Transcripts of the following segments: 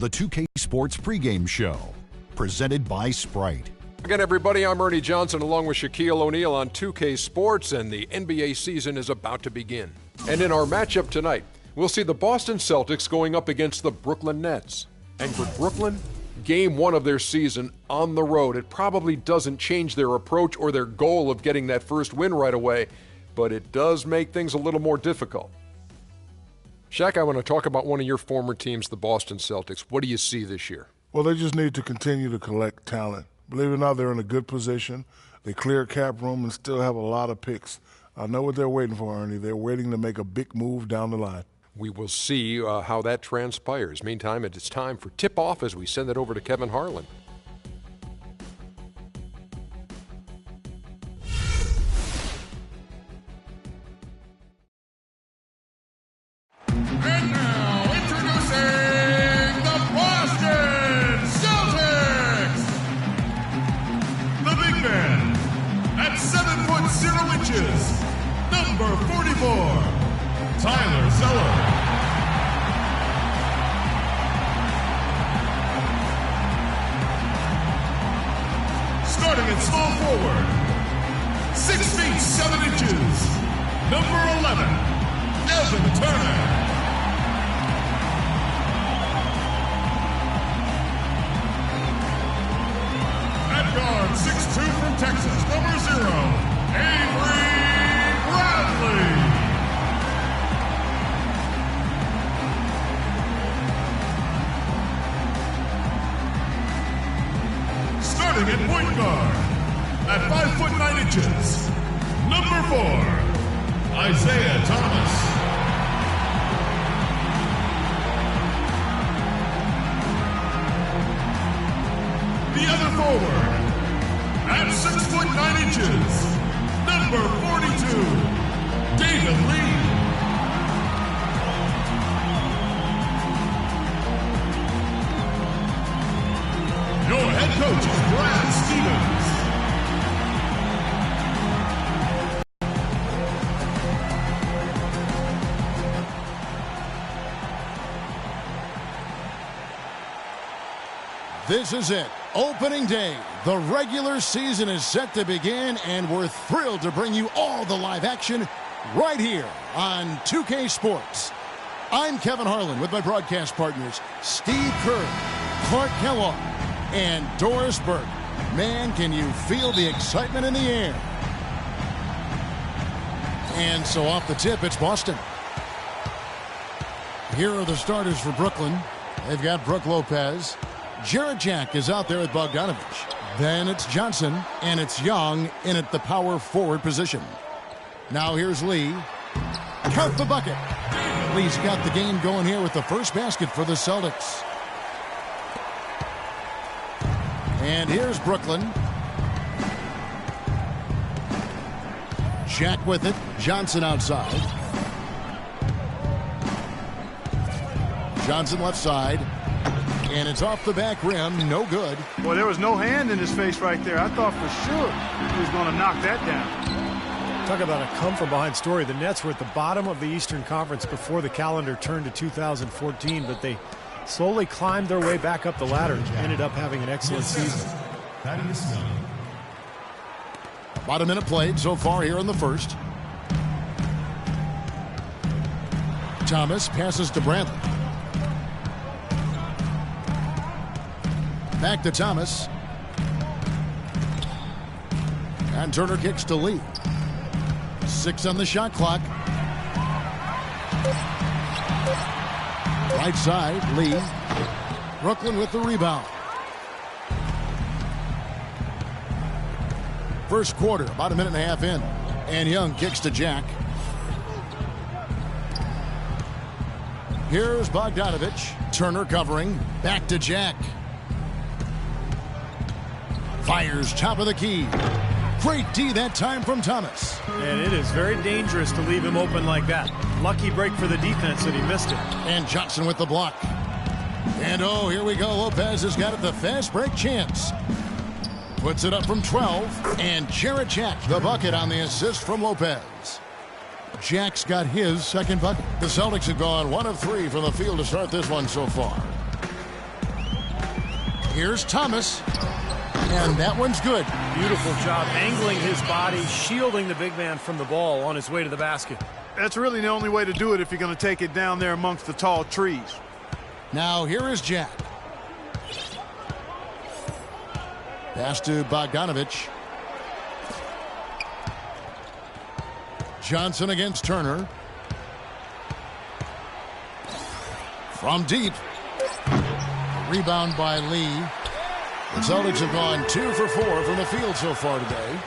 the 2K Sports pregame show, presented by Sprite. Again, everybody, I'm Ernie Johnson along with Shaquille O'Neal on 2K Sports, and the NBA season is about to begin. And in our matchup tonight, we'll see the Boston Celtics going up against the Brooklyn Nets. And for Brooklyn, game one of their season on the road. It probably doesn't change their approach or their goal of getting that first win right away, but it does make things a little more difficult. Shaq, I want to talk about one of your former teams, the Boston Celtics. What do you see this year? Well, they just need to continue to collect talent. Believe it or not, they're in a good position. They cleared cap room and still have a lot of picks. I know what they're waiting for, Ernie. They're waiting to make a big move down the line. We will see how that transpires. Meantime, it is time for tip-off as we send it over to Kevin Harlan. And now, introducing the Boston Celtics! The big man, at 7 foot 0 inches, number 44, Tyler Zeller. Starting at small forward, 6 feet 7 inches, number 11, Evan Turner. At guard, 6'2" from Texas, number 0, Avery Bradley. Starting at point guard, at 5 foot 9 inches, number 4, Isaiah Thomas. The other forward, at 6 foot 9 inches, number 42, David Lee. Your head coach is Brad Stevens. This is it. Opening day. The regular season is set to begin, and we're thrilled to bring you all the live action right here on 2K Sports. I'm Kevin Harlan with my broadcast partners, Steve Kerr, Clark Kellogg, and Doris Burke. Man, can you feel the excitement in the air? And so off the tip, it's Boston. Here are the starters for Brooklyn. They've got Brook Lopez. Jarrett Jack is out there with Bogdanovich. Then it's Johnson, and it's Young in at the power forward position. Now here's Lee. Count the bucket. Lee's got the game going here with the first basket for the Celtics. And here's Brooklyn. Jack with it. Johnson outside. Johnson left side. And it's off the back rim. No good. Well, there was no hand in his face right there. I thought for sure he was going to knock that down. Talk about a come-from-behind story. The Nets were at the bottom of the Eastern Conference before the calendar turned to 2014, but they slowly climbed their way back up the ladder and ended up having an excellent season. About a minute played so far here in the first. Thomas passes to Bradley. Back to Thomas. And Turner kicks to Lee. 6 on the shot clock. Right side, Lee. Brooklyn with the rebound. First quarter, about a minute and a half in. And Young kicks to Jack. Here's Bogdanovich. Turner covering. Back to Jack. Fires top of the key. Great D that time from Thomas. And it is very dangerous to leave him open like that. Lucky break for the defense that he missed it. And Johnson with the block. And oh, here we go. Lopez has got it, the fast break chance. Puts it up from 12. And Jarrett Jack, the bucket on the assist from Lopez. Jack's got his second bucket. The Celtics have gone 1 of 3 from the field to start this one so far. Here's Thomas. And that one's good. Beautiful job angling his body, shielding the big man from the ball on his way to the basket. That's really the only way to do it if you're going to take it down there amongst the tall trees. Now here is Jack. Pass to Bogdanovich. Johnson against Turner. From deep. Rebound by Lee. The Celtics have gone 2 for 4 from the field so far today.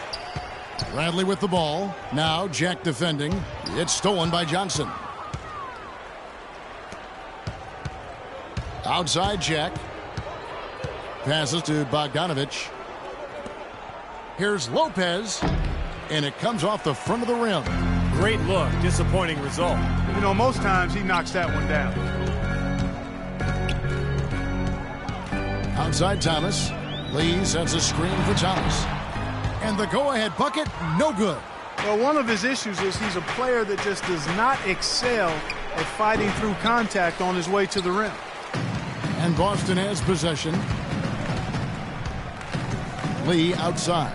Bradley with the ball. Now Jack defending. It's stolen by Johnson. Outside Jack. Passes to Bogdanovich. Here's Lopez. And it comes off the front of the rim. Great look. Disappointing result. You know, most times he knocks that one down. Outside Thomas. Lee sends a screen for Thomas. And the go-ahead bucket, no good. Well, one of his issues is he's a player that just does not excel at fighting through contact on his way to the rim. And Boston has possession. Lee outside.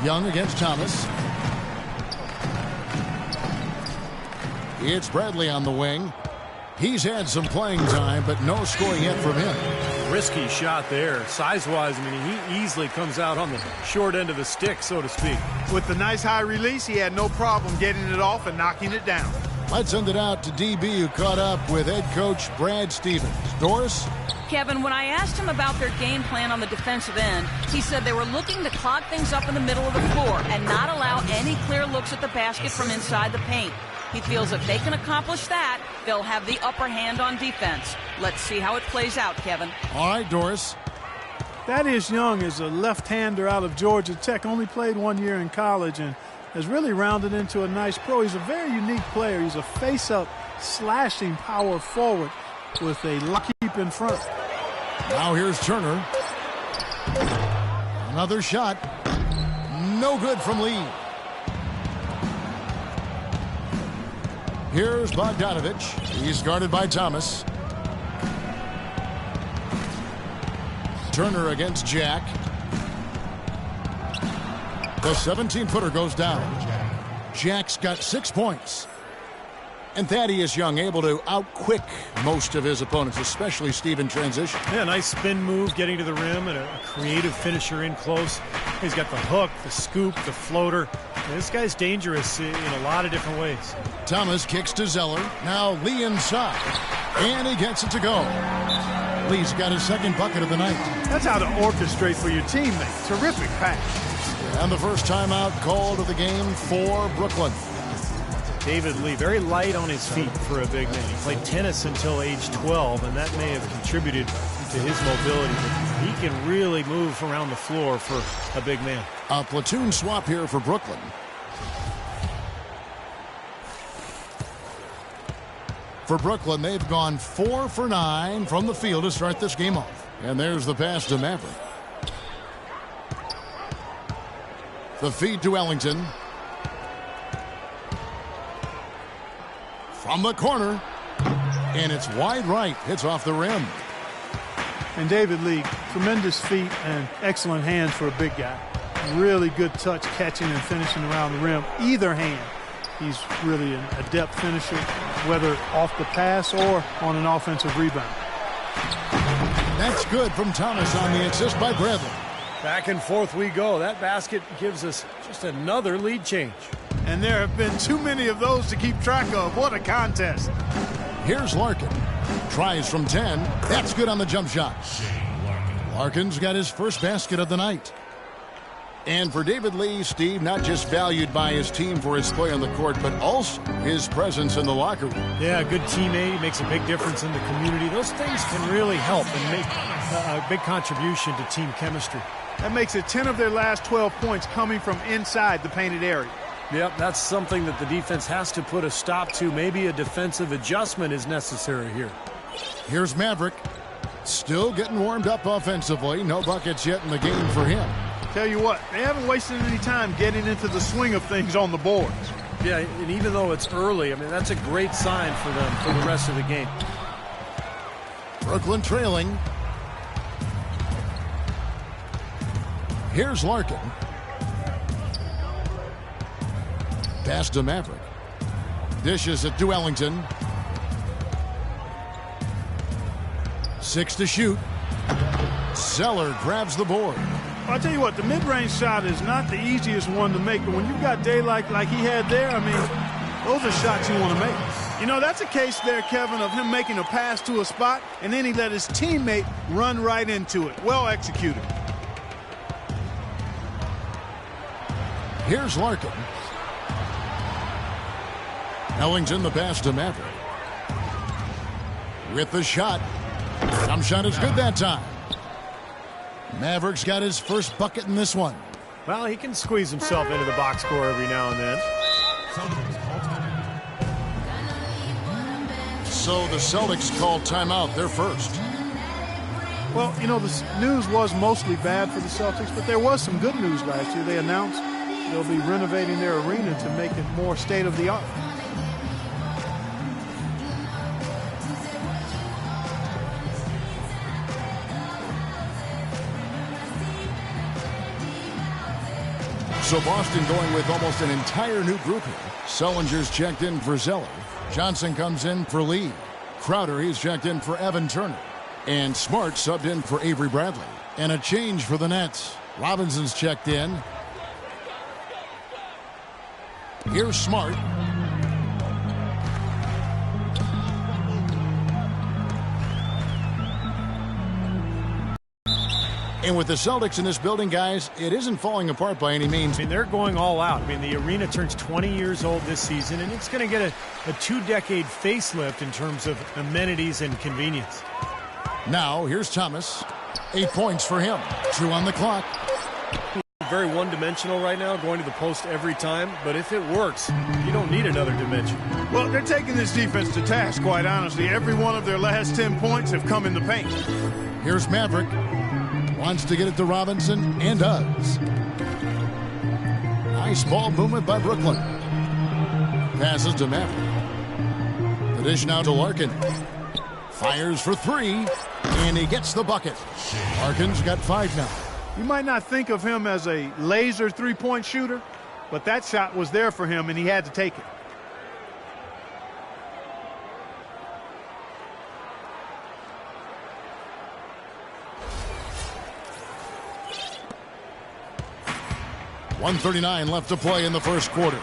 Young against Thomas. It's Bradley on the wing. He's had some playing time, but no scoring yet from him. Risky shot there. Size-wise, I mean, he easily comes out on the short end of the stick, so to speak. With the nice high release, he had no problem getting it off and knocking it down. Let's send it out to DB, who caught up with head coach Brad Stevens. Doris? Kevin, when I asked him about their game plan on the defensive end, he said they were looking to clog things up in the middle of the floor and not allow any clear looks at the basket from inside the paint. He feels if they can accomplish that, they'll have the upper hand on defense. Let's see how it plays out, Kevin. All right, Doris. Thaddeus Young is a left-hander out of Georgia Tech, only played 1 year in college and has really rounded into a nice pro. He's a very unique player. He's a face-up, slashing power forward with a lock keep in front. Now here's Turner. Another shot. No good from Lee. Here's Bogdanovich. He's guarded by Thomas. Turner against Jack. The 17-footer goes down. Jack's got 6 points. And Thaddeus Young able to out-quick most of his opponents, especially Steve in transition. Yeah, nice spin move getting to the rim and a creative finisher in close. He's got the hook, the scoop, the floater. This guy's dangerous in a lot of different ways. Thomas kicks to Zeller. Now Lee inside. And he gets it to go. Lee's got his second bucket of the night. That's how to orchestrate for your teammate. Terrific pass. And the first timeout called of the game for Brooklyn. David Lee, very light on his feet for a big man. He played tennis until age 12, and that may have contributed to his mobility. But he can really move around the floor for a big man. A platoon swap here for Brooklyn. For Brooklyn, they've gone 4 for 9 from the field to start this game off. And there's the pass to Maverick. The feed to Ellington. From the corner. And it's wide right. Hits off the rim. And David Lee, tremendous feet and excellent hands for a big guy. Really good touch catching and finishing around the rim. Either hand. He's really an adept finisher, whether off the pass or on an offensive rebound. That's good from Thomas on the assist by Bradley. Back and forth we go. That basket gives us just another lead change. And there have been too many of those to keep track of. What a contest. Here's Larkin. Tries from 10. That's good on the jump shot. Larkin's got his first basket of the night. And for David Lee, Steve, not just valued by his team for his play on the court, but also his presence in the locker room. Yeah, a good teammate, makes a big difference in the community. Those things can really help and make a big contribution to team chemistry. That makes it 10 of their last 12 points coming from inside the painted area. Yep, that's something that the defense has to put a stop to. Maybe a defensive adjustment is necessary here. Here's Maverick. Still getting warmed up offensively. No buckets yet in the game for him. Tell you what, they haven't wasted any time getting into the swing of things on the boards. Yeah, and even though it's early, I mean, that's a great sign for them for the rest of the game. Brooklyn trailing. Here's Larkin. Pass to Maverick. Dishes it to Ellington. 6 to shoot. Zeller grabs the board. I'll tell you what, the mid-range shot is not the easiest one to make, but when you've got daylight like he had there, I mean, those are shots you want to make. You know, that's a case there, Kevin, of him making a pass to a spot, and then he let his teammate run right into it. Well executed. Here's Larkin. Ellington, the pass to Maverick. With the shot. Jump shot is good that time. Maverick's got his first bucket in this one. Well, he can squeeze himself into the box score every now and then. So the Celtics called timeout. They're first. Well, you know, the news was mostly bad for the Celtics, but there was some good news last year. They announced they'll be renovating their arena to make it more state-of-the-art. So Boston going with almost an entire new group here. Sullinger's checked in for Zeller. Johnson comes in for Lee. Crowder, he's checked in for Evan Turner. And Smart subbed in for Avery Bradley. And a change for the Nets. Robinson's checked in. Here's Smart. And with the Celtics in this building, guys, it isn't falling apart by any means. I mean, they're going all out. I mean, the arena turns 20 years old this season, and it's going to get a 2-decade facelift in terms of amenities and convenience. Now, here's Thomas. 8 points for him. 2 on the clock. Very one-dimensional right now, going to the post every time. But if it works, you don't need another dimension. Well, they're taking this defense to task, quite honestly. Every one of their last 10 points have come in the paint. Here's Maverick. Wants to get it to Robinson, and does. Nice ball movement by Brooklyn. Passes to Maverick. The dish now to Larkin. Fires for 3, and he gets the bucket. Larkin's got 5 now. You might not think of him as a laser three-point shooter, but that shot was there for him, and he had to take it. .139 left to play in the first quarter.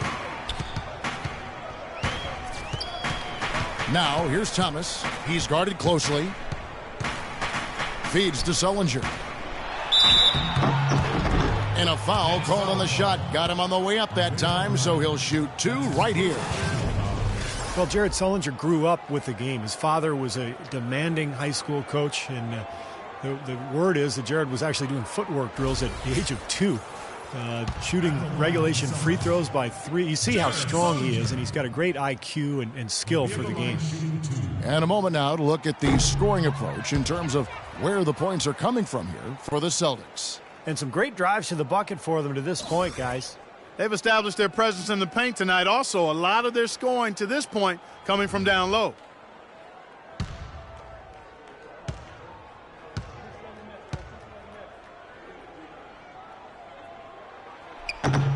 Now, here's Thomas. He's guarded closely. Feeds to Sullinger. And a foul called on the shot. Got him on the way up that time, so he'll shoot 2 right here. Well, Jared Sullinger grew up with the game. His father was a demanding high school coach, and the word is that Jared was actually doing footwork drills at the age of 2. Shooting regulation free throws by 3. You see how strong he is, and he's got a great IQ and skill for the game. And a moment now to look at the scoring approach in terms of where the points are coming from here for the Celtics. And some great drives to the bucket for them to this point, guys. They've established their presence in the paint tonight. Also, a lot of their scoring to this point coming from down low.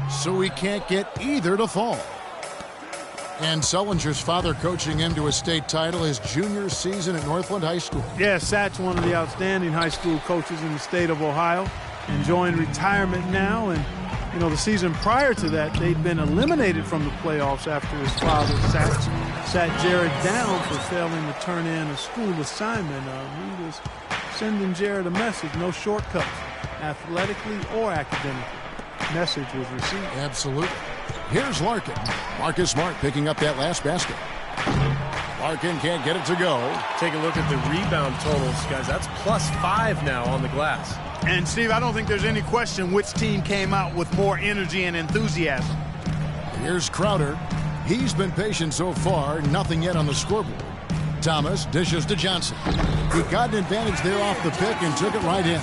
So he can't get either to fall. And Sullinger's father coaching him to a state title his junior season at Northland High School. Yeah, Satch, one of the outstanding high school coaches in the state of Ohio, enjoying retirement now. And, you know, the season prior to that, they'd been eliminated from the playoffs after his father, Satch, sat Jared down for failing to turn in a school assignment. He was sending Jared a message, no shortcuts, athletically or academically. Message was received. Absolutely. Here's Larkin. Marcus Smart picking up that last basket. Larkin can't get it to go. Take a look at the rebound totals, guys. That's +5 now on the glass. And, Steve, I don't think there's any question which team came out with more energy and enthusiasm. Here's Crowder. He's been patient so far. Nothing yet on the scoreboard. Thomas dishes to Johnson. He got an advantage there off the pick and took it right in.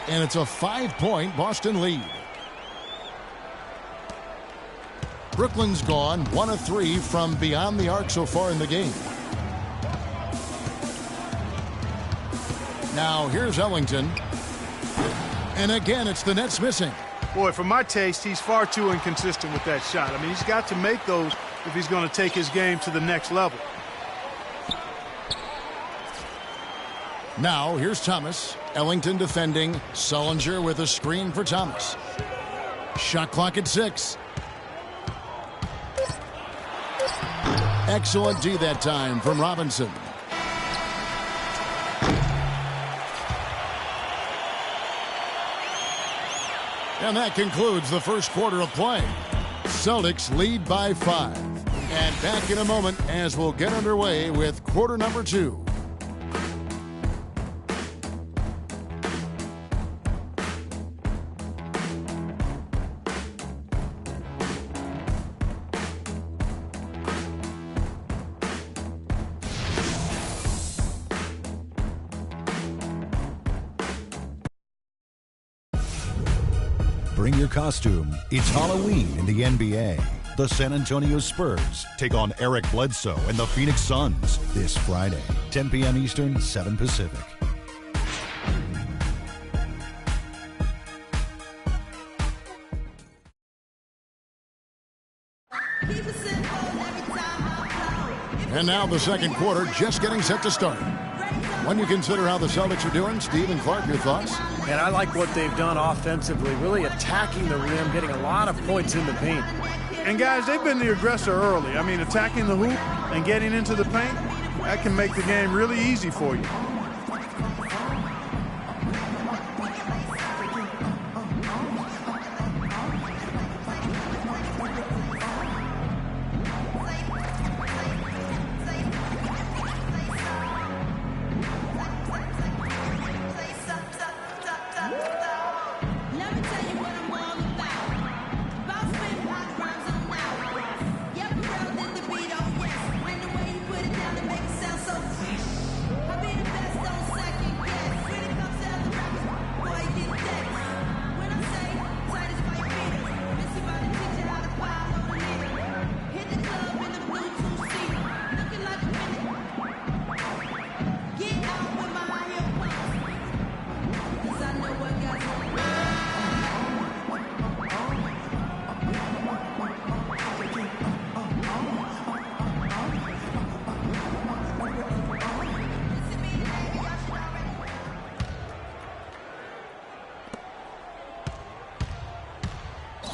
and it's a 5-point Boston lead. Brooklyn's gone 1 of 3 from beyond the arc so far in the game. Now here's Ellington. And again, it's the Nets missing. Boy, for my taste, he's far too inconsistent with that shot. I mean, he's got to make those if he's going to take his game to the next level. Now here's Thomas. Ellington defending. Sullinger with a screen for Thomas. Shot clock at 6. Excellent D that time from Robinson. And that concludes the first quarter of play. Celtics lead by 5. And back in a moment as we'll get underway with quarter number 2. Bring your costume. It's Halloween in the NBA. The San Antonio Spurs take on Eric Bledsoe and the Phoenix Suns this Friday, 10 p.m. Eastern, 7 Pacific. And now the second quarter just getting set to start. When you consider how the Celtics are doing, Steve and Clark, your thoughts? And I like what they've done offensively, really attacking the rim, getting a lot of points in the paint. And guys, they've been the aggressor early. I mean, attacking the hoop and getting into the paint, that can make the game really easy for you.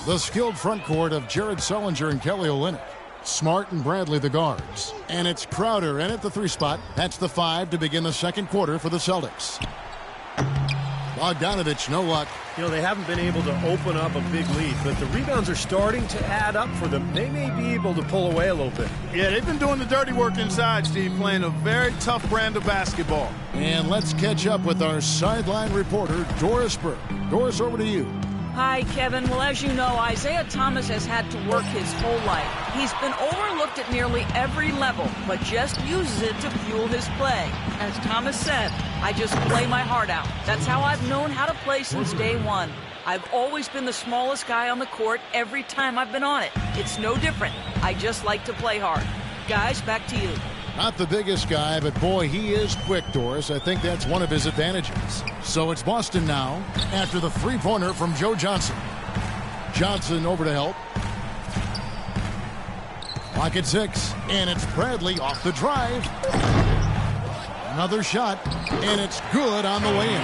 The skilled front court of Jared Sullinger and Kelly Olynyk. Smart and Bradley the guards. And it's Crowder in at the 3 spot. That's the 5 to begin the second quarter for the Celtics. Bogdanovich, no luck. You know, they haven't been able to open up a big lead, but the rebounds are starting to add up for them. They may be able to pull away a little bit. Yeah, they've been doing the dirty work inside, Steve, playing a very tough brand of basketball. And let's catch up with our sideline reporter, Doris Burke. Doris, over to you. Hi, Kevin. Well, as you know, Isaiah Thomas has had to work his whole life. He's been overlooked at nearly every level, but just uses it to fuel his play. As Thomas said, I just play my heart out. That's how I've known how to play since day one. I've always been the smallest guy on the court every time I've been on it. It's no different. I just like to play hard. Guys, back to you. Not the biggest guy, but boy, he is quick, Doris. I think that's one of his advantages. So it's Boston now after the three-pointer from Joe Johnson. Johnson over to help. Clock at 6, and it's Bradley off the drive. Another shot, and it's good on the way in.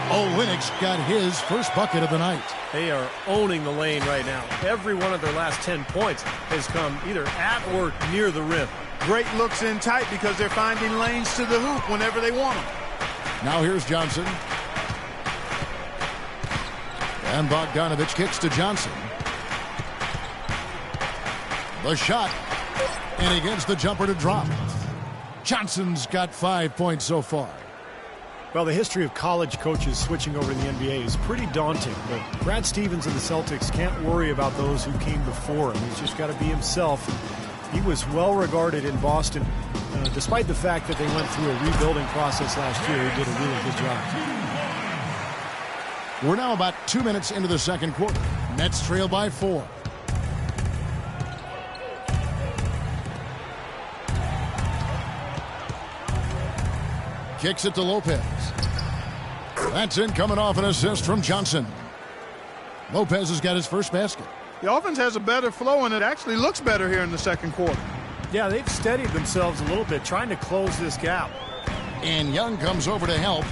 Olynyk's got his first bucket of the night. They are owning the lane right now. Every one of their last 10 points has come either at or near the rim. Great looks in tight because they're finding lanes to the hoop whenever they want them. Now here's Johnson. And Bogdanovich kicks to Johnson. The shot. And he gets the jumper to drop. Johnson's got 5 points so far. Well, the history of college coaches switching over to the NBA is pretty daunting, but Brad Stevens and the Celtics can't worry about those who came before him. He's just got to be himself. He was well regarded in Boston, despite the fact that they went through a rebuilding process last year. He did a really good job. We're now about 2 minutes into the second quarter. Nets trail by 4. Kicks it to Lopez. That's in, coming off an assist from Johnson. Lopez has got his first basket. The offense has a better flow, and it actually looks better here in the second quarter. Yeah, they've steadied themselves a little bit, trying to close this gap. And Young comes over to help.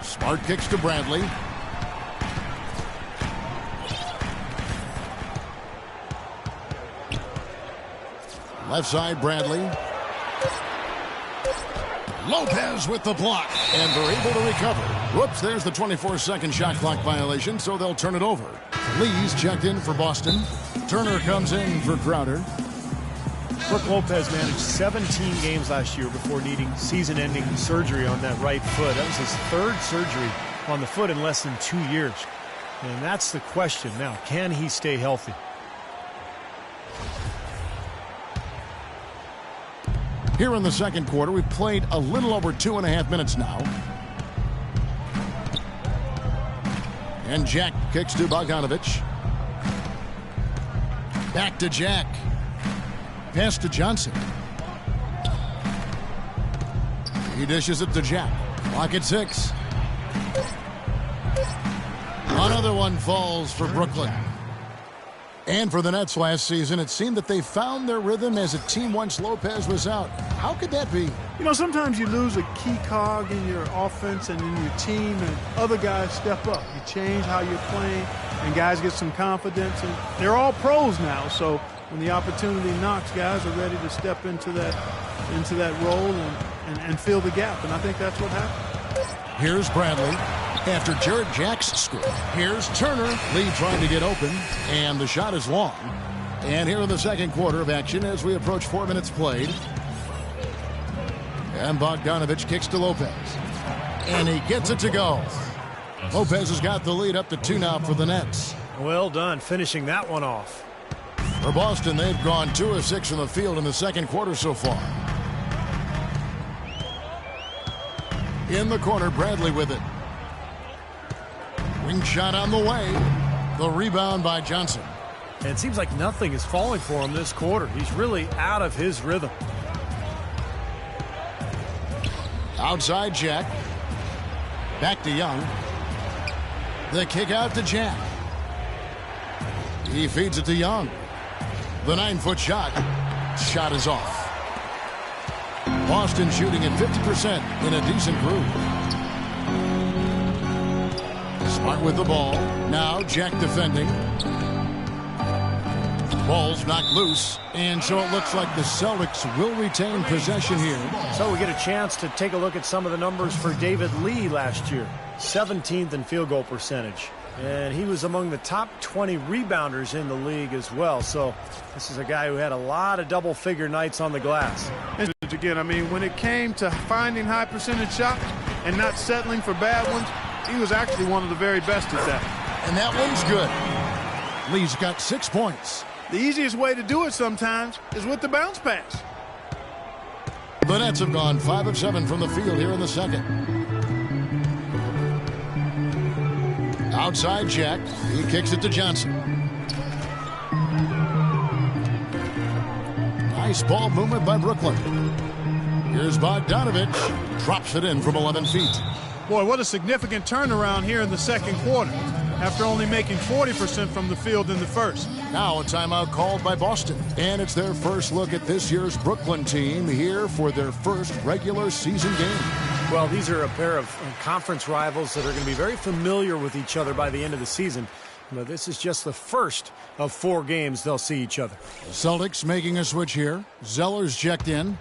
Smart kicks to Bradley. Left side, Bradley. Lopez with the block, and they're able to recover. Whoops, there's the 24-second shot clock violation, so they'll turn it over. Lee's checked in for Boston. Turner comes in for Crowder. Brook Lopez managed 17 games last year before needing season-ending surgery on that right foot. That was his third surgery on the foot in less than 2 years. And that's the question now. Can he stay healthy? Here in the second quarter, we've played a little over 2.5 minutes now. And Jack kicks to Bogdanovich. Back to Jack. Pass to Johnson. He dishes it to Jack. Clock at 6. Another one falls for Brooklyn. And for the Nets last season, it seemed that they found their rhythm as a team once Lopez was out. How could that be? You know, sometimes you lose a key cog in your offense and in your team, and other guys step up. You change how you're playing, and guys get some confidence. And they're all pros now, so when the opportunity knocks, guys are ready to step into that role and fill the gap. And I think that's what happened. Here's Bradley. After Jared Jack's score, here's Turner. Lee trying to get open, and the shot is long. And here in the second quarter of action as we approach 4 minutes played. And Bogdanovich kicks to Lopez. And he gets it to go. Lopez has got the lead up to 2 now for the Nets. Well done, finishing that one off. For Boston, they've gone 2 of 6 from the field in the second quarter so far. In the corner, Bradley with it. Wing shot on the way. The rebound by Johnson. And it seems like nothing is falling for him this quarter. He's really out of his rhythm. Outside Jack. Back to Young. The kick out to Jack. He feeds it to Young. The 9-foot shot. Shot is off. Boston shooting at 50% in a decent groove. Smart with the ball. Now Jack defending. Ball's knocked loose, and so it looks like the Celtics will retain possession here. So we get a chance to take a look at some of the numbers for David Lee last year. 17th in field goal percentage. And he was among the top 20 rebounders in the league as well. So this is a guy who had a lot of double-figure nights on the glass. Again, I mean, when it came to finding high percentage shots and not settling for bad ones, he was actually one of the very best at that. And that one's good. Lee's got 6 points. The easiest way to do it sometimes is with the bounce pass. The Nets have gone 5 of 7 from the field here in the second. Outside Jack. He kicks it to Johnson. Nice ball movement by Brooklyn. Here's Bogdanovich. Drops it in from 11 feet. Boy, what a significant turnaround here in the second quarter after only making 40% from the field in the first. Now a timeout called by Boston. And it's their first look at this year's Brooklyn team here for their first regular season game. Well, these are a pair of conference rivals that are going to be very familiar with each other by the end of the season. But this is just the first of 4 games they'll see each other. Celtics making a switch here. Zeller's checked in.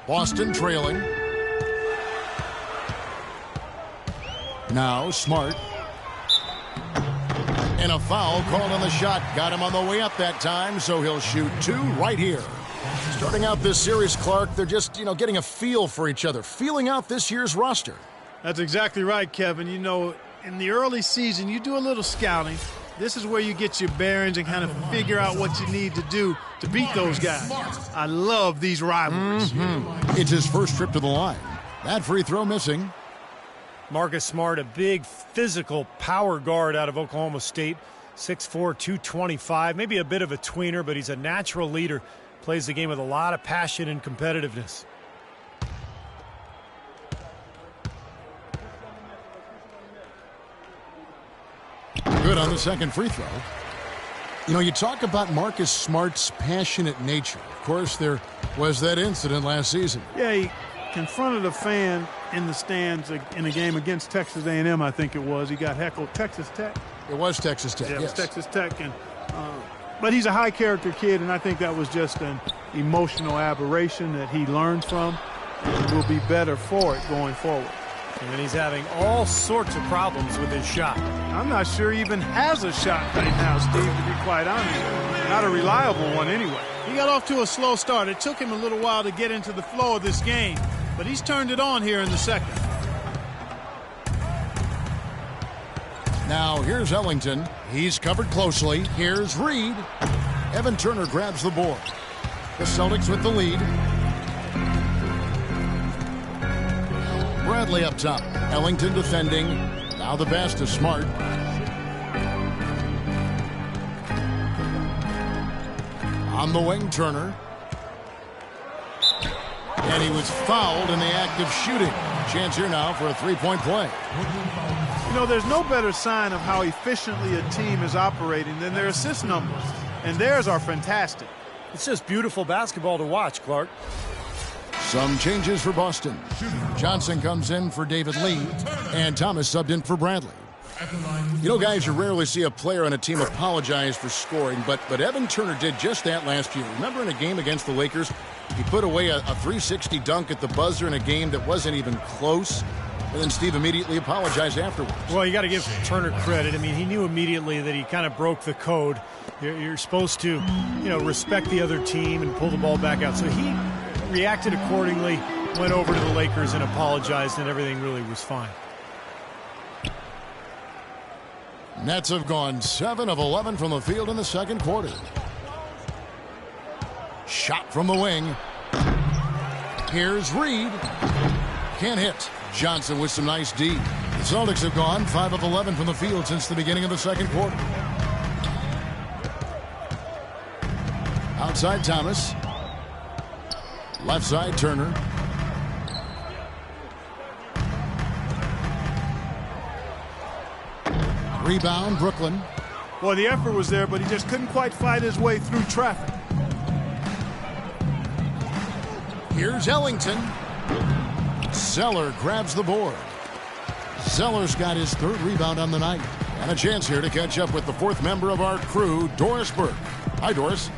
Boston trailing. Now Smart. And a foul called on the shot. Got him on the way up that time, so he'll shoot 2 right here. Starting out this series, Clark, they're just, getting a feel for each other, feeling out this year's roster. That's exactly right, Kevin. In the early season, you do a little scouting. This is where you get your bearings and kind of figure out what you need to do to beat those guys. I love these rivalries. It's his first trip to the line. That free throw missing. Marcus Smart, a big physical power guard out of Oklahoma State. 6'4", 225, maybe a bit of a tweener, but he's a natural leader. Plays the game with a lot of passion and competitiveness. Good on the second free throw. You know, you talk about Marcus Smart's passionate nature. Of course, there was that incident last season. Yeah, he confronted a fan in the stands in a game against Texas A&M, I think it was. He got heckled. Texas Tech? It was Texas Tech, yeah, yes. It was Texas Tech. But he's a high-character kid, and I think that was just an emotional aberration that he learned from and will be better for it going forward. And he's having all sorts of problems with his shot. I'm not sure he even has a shot right now, Steve, to be quite honest. Not a reliable one anyway. He got off to a slow start. It took him a little while to get into the flow of this game, but he's turned it on here in the second. Now here's Ellington. He's covered closely. Here's Reed. Evan Turner grabs the board. The Celtics with the lead. Bradley up top. Ellington defending. Now the pass to Smart. On the wing, Turner. And he was fouled in the act of shooting. Chance here now for a three-point play. You know, there's no better sign of how efficiently a team is operating than their assist numbers. And theirs are fantastic. It's just beautiful basketball to watch, Clark. Some changes for Boston. Johnson comes in for David Lee, and Thomas subbed in for Bradley. You know, guys, you rarely see a player on a team apologize for scoring, but Evan Turner did just that last year. Remember in a game against the Lakers, he put away a 360 dunk at the buzzer in a game that wasn't even close, and then Steve immediately apologized afterwards. Well, you got to give Turner credit. I mean, he knew immediately that he kind of broke the code. You're supposed to, respect the other team and pull the ball back out. So he reacted accordingly, went over to the Lakers and apologized, and everything really was fine. Nets have gone 7 of 11 from the field in the second quarter. Shot from the wing. Here's Reed. Can't hit. Johnson with some nice D. The Celtics have gone 5 of 11 from the field since the beginning of the second quarter. Outside Thomas. Left side Turner. Rebound Brooklyn. Well, the effort was there, but he just couldn't quite fight his way through traffic. Here's Ellington. Zeller grabs the board. Zeller's got his third rebound on the night. And a chance here to catch up with the fourth member of our crew, Doris Burke. Hi, Doris.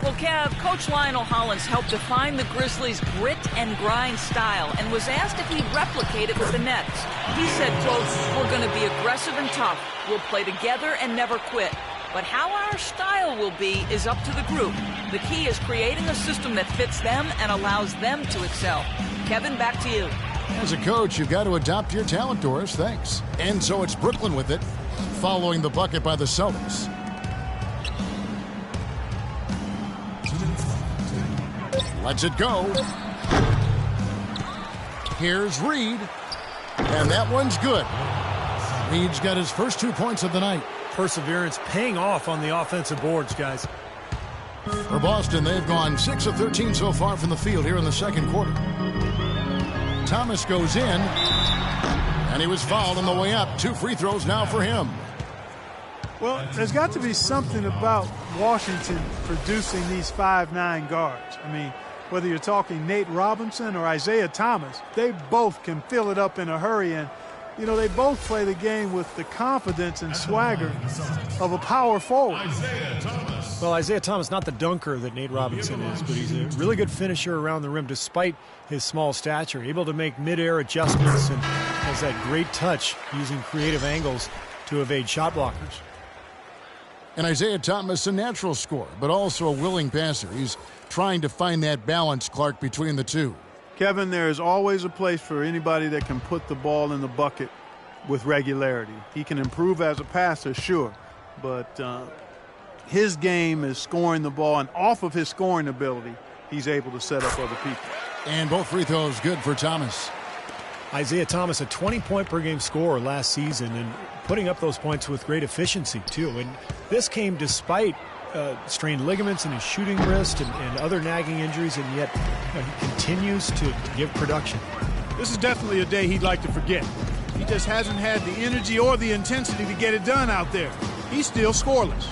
Well, Kev, Coach Lionel Hollins helped define the Grizzlies' grit and grind style and was asked if he'd replicate it with the Nets. He said, quote, "We're going to be aggressive and tough. We'll play together and never quit. But how our style will be is up to the group. The key is creating a system that fits them and allows them to excel." Kevin, back to you. As a coach, you've got to adopt your talent, Doris. Thanks. And so it's Brooklyn with it, following the bucket by the Celtics. Lets it go. Here's Reed. And that one's good. Reed's got his first 2 points of the night. Perseverance paying off on the offensive boards, guys. For Boston, they've gone 6 of 13 so far from the field here in the second quarter. Thomas goes in, and he was fouled on the way up. 2 free throws now for him. Well, there's got to be something about Washington producing these 5'9" guards. I mean, whether you're talking Nate Robinson or Isaiah Thomas, they both can fill it up in a hurry. And, they both play the game with the confidence and swagger of a power forward. Well, Isaiah Thomas, not the dunker that Nate Robinson is, but he's a really good finisher around the rim despite his small stature. Able to make mid-air adjustments and has that great touch using creative angles to evade shot blockers. And Isaiah Thomas, a natural scorer, but also a willing passer. He's trying to find that balance, Clark, between the two. Kevin, there is always a place for anybody that can put the ball in the bucket with regularity. He can improve as a passer, sure, but his game is scoring the ball, and off of his scoring ability, he's able to set up other people. And both free throws good for Thomas. Isaiah Thomas, a 20-point-per-game scorer last season, and putting up those points with great efficiency, too. And this came despite strained ligaments in his shooting wrist and other nagging injuries, and yet he continues to give production. This is definitely a day he'd like to forget. He just hasn't had the energy or the intensity to get it done out there. He's still scoreless.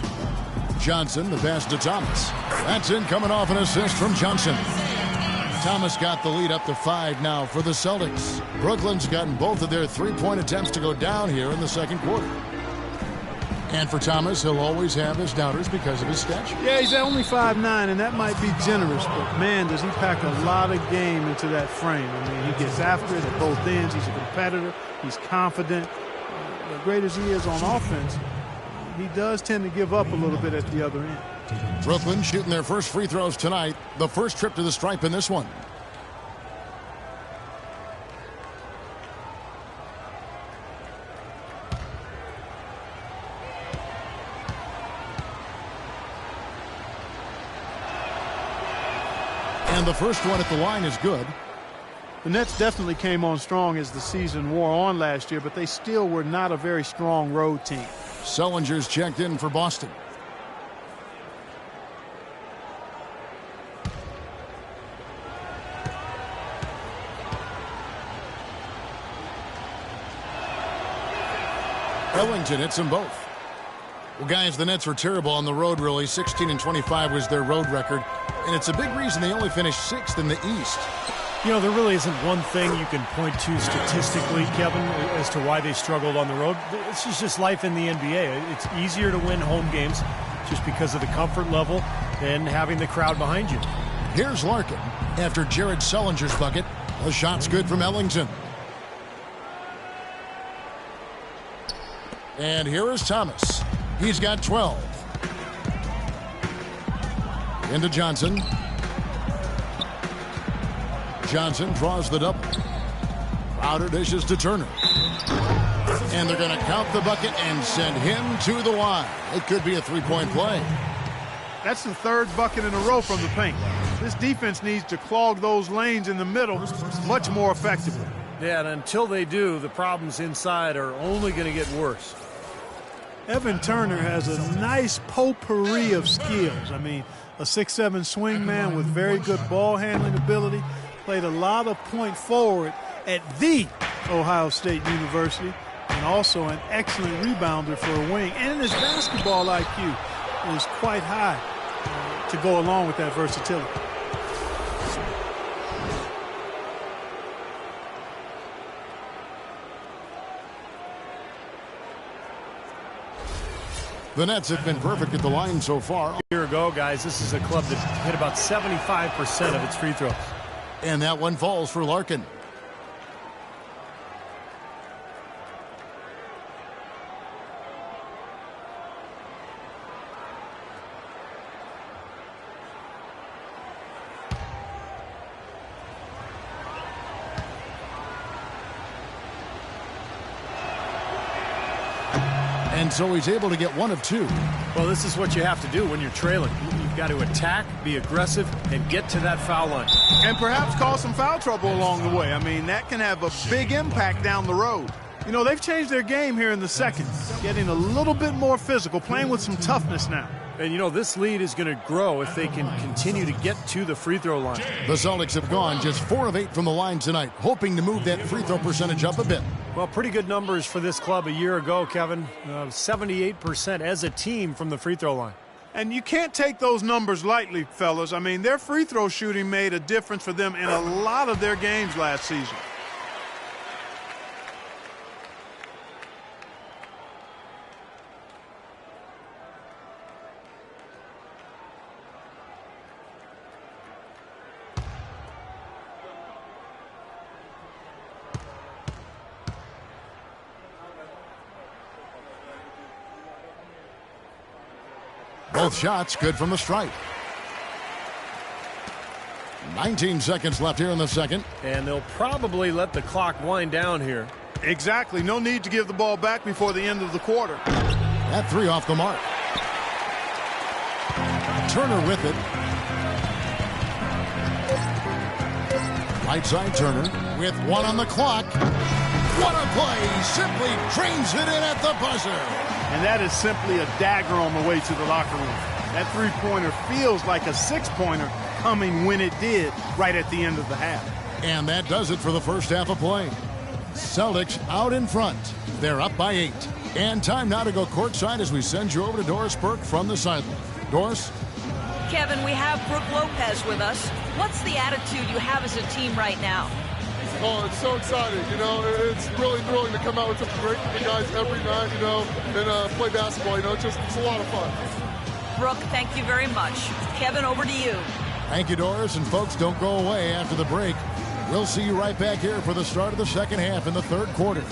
Johnson, the pass to Thomas. That's in, coming off an assist from Johnson. Thomas got the lead up to 5 now for the Celtics. Brooklyn's gotten both of their three-point attempts to go down here in the second quarter. And for Thomas, he'll always have his doubters because of his stature. Yeah, he's only 5'9", and that might be generous, but man, does he pack a lot of game into that frame. I mean, he gets after it at both ends. He's a competitor. He's confident. As great as he is on offense, he does tend to give up a little bit at the other end. Brooklyn shooting their first free throws tonight. The first trip to the stripe in this one. And the first one at the line is good. The Nets definitely came on strong as the season wore on last year, but they still were not a very strong road team. Sellinger's checked in for Boston. Ellington hits them both. Well, guys, the Nets were terrible on the road, really. 16-25 was their road record, and it's a big reason they only finished 6th in the East. You know, there really isn't one thing you can point to statistically, Kevin, as to why they struggled on the road. This is just life in the NBA. It's easier to win home games just because of the comfort level than having the crowd behind you. Here's Larkin after Jared Sellinger's bucket. The shot's good from Ellington. And here is Thomas. He's got 12. Into Johnson. Johnson draws the double. Crowder dishes to Turner. And they're going to count the bucket and send him to the line. It could be a three-point play. That's the third bucket in a row from the paint. This defense needs to clog those lanes in the middle much more effectively. Yeah, and until they do, the problems inside are only going to get worse. Evan Turner has a nice potpourri of skills. I mean, a 6'7" swing man with very good ball handling ability. Played a lot of point forward at the Ohio State University, and also an excellent rebounder for a wing. And his basketball IQ is quite high to go along with that versatility. The Nets have been perfect at the line so far. A year ago, guys, this is a club that hit about 75% of its free throws. And that one falls for Larkin. And so he's able to get one of two. Well, this is what you have to do when you're trailing. You've got to attack, be aggressive, and get to that foul line. And perhaps cause some foul trouble along the way. I mean, that can have a big impact down the road. You know, they've changed their game here in the second, getting a little bit more physical, playing with some toughness now. And, you know, this lead is going to grow if they can continue to get to the free throw line. The Celtics have gone just 4 of 8 from the line tonight, hoping to move that free throw percentage up a bit. Well, pretty good numbers for this club a year ago, Kevin. 78% as a team from the free throw line. And you can't take those numbers lightly, fellas. I mean, their free throw shooting made a difference for them in a lot of their games last season. Both shots good from the stripe. 19 seconds left here in the second. And they'll probably let the clock wind down here. Exactly. No need to give the ball back before the end of the quarter. That three off the mark. Turner with it. Right side Turner with one on the clock. What a play! Simply drains it in at the buzzer. And that is simply a dagger on the way to the locker room. That three-pointer feels like a six-pointer coming when it did right at the end of the half. And that does it for the first half of play. Celtics out in front. They're up by 8. And time now to go courtside as we send you over to Doris Burke from the sideline. Doris? Kevin, we have Brooke Lopez with us. What's the attitude you have as a team right now? Oh, it's so exciting. You know, it's really thrilling to come out with something great for the guys every night, you know, and play basketball. You know, it's a lot of fun. Brooke, thank you very much. Kevin, over to you. Thank you, Doris. And folks, don't go away after the break. We'll see you right back here for the start of the second half in the third quarter.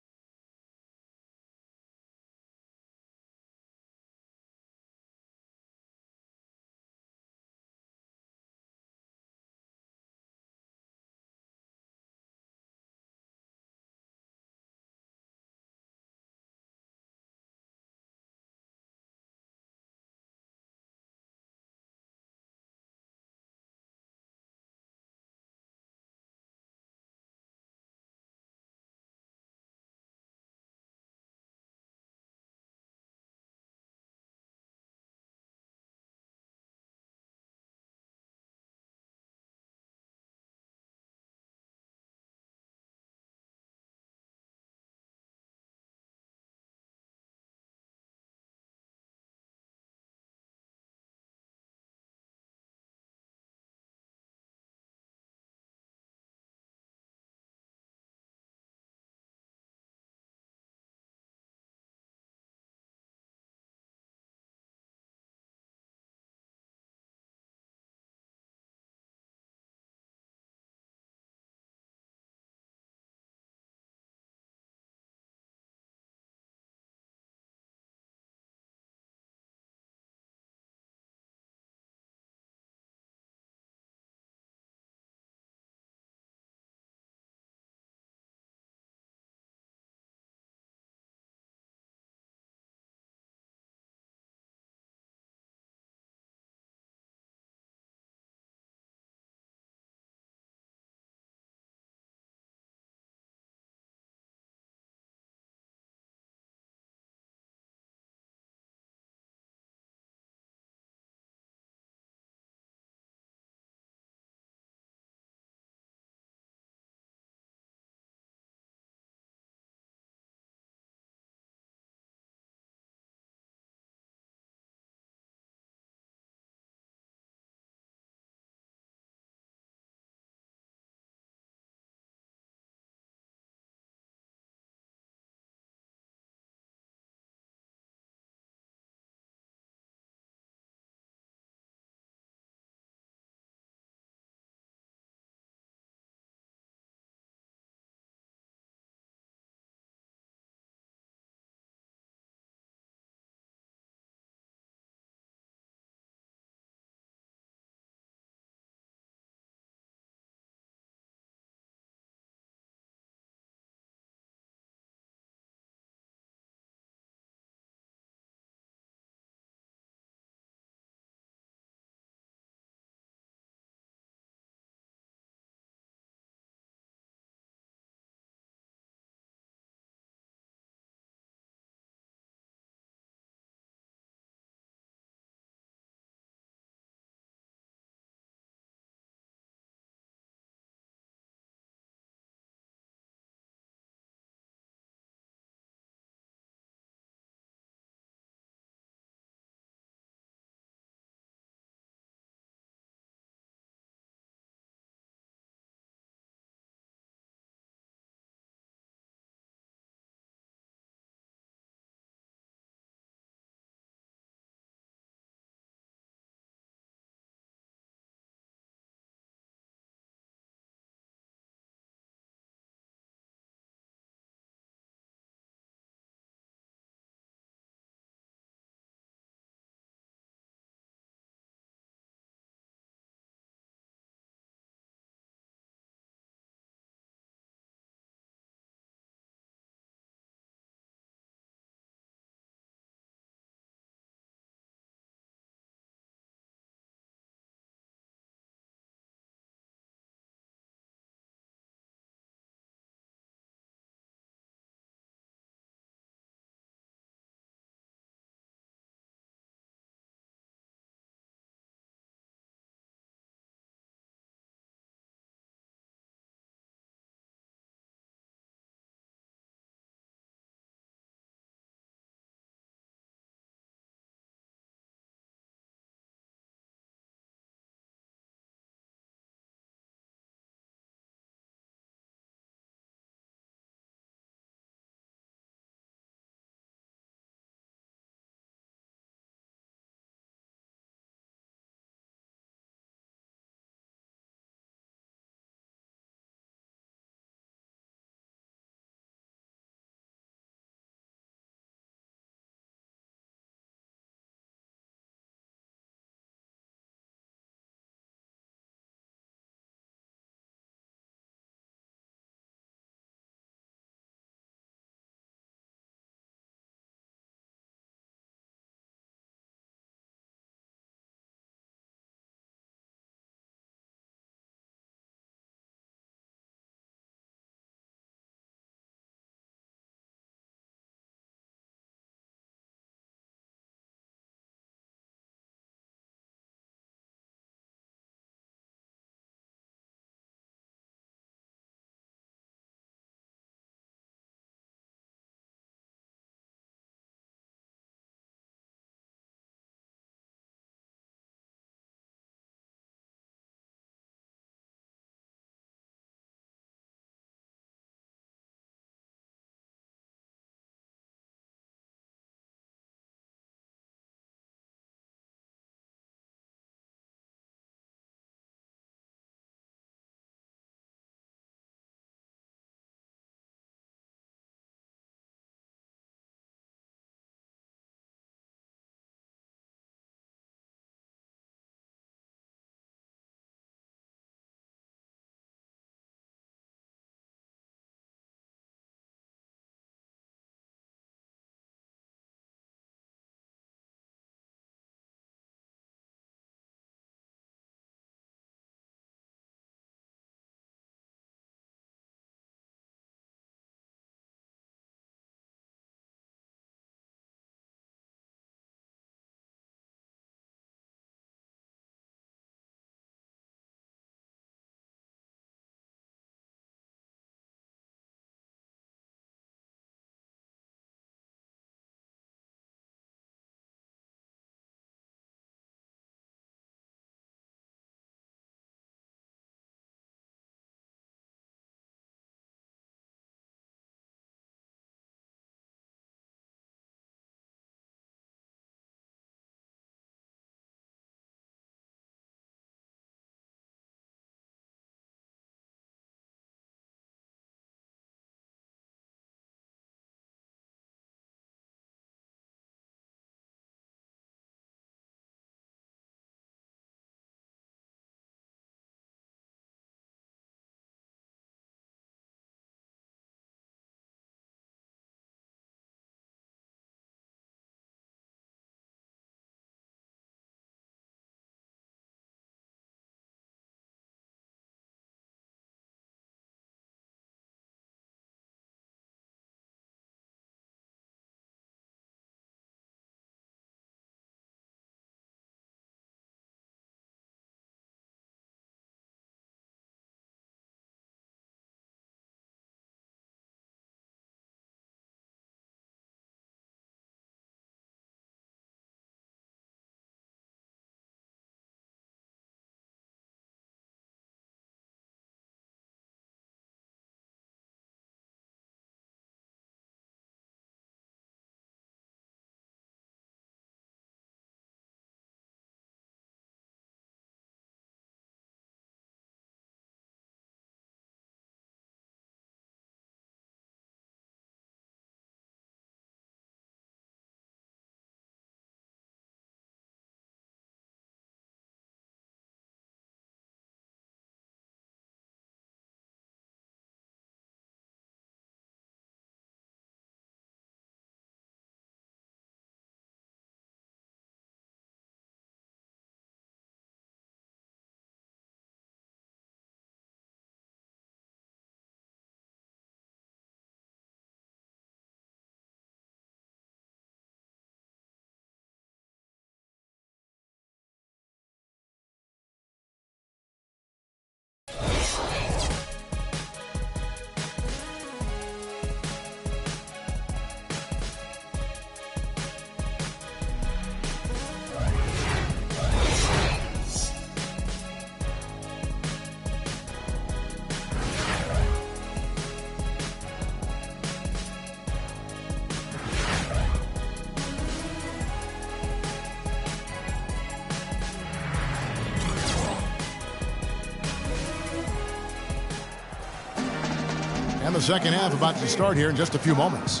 And the second half about to start here in just a few moments.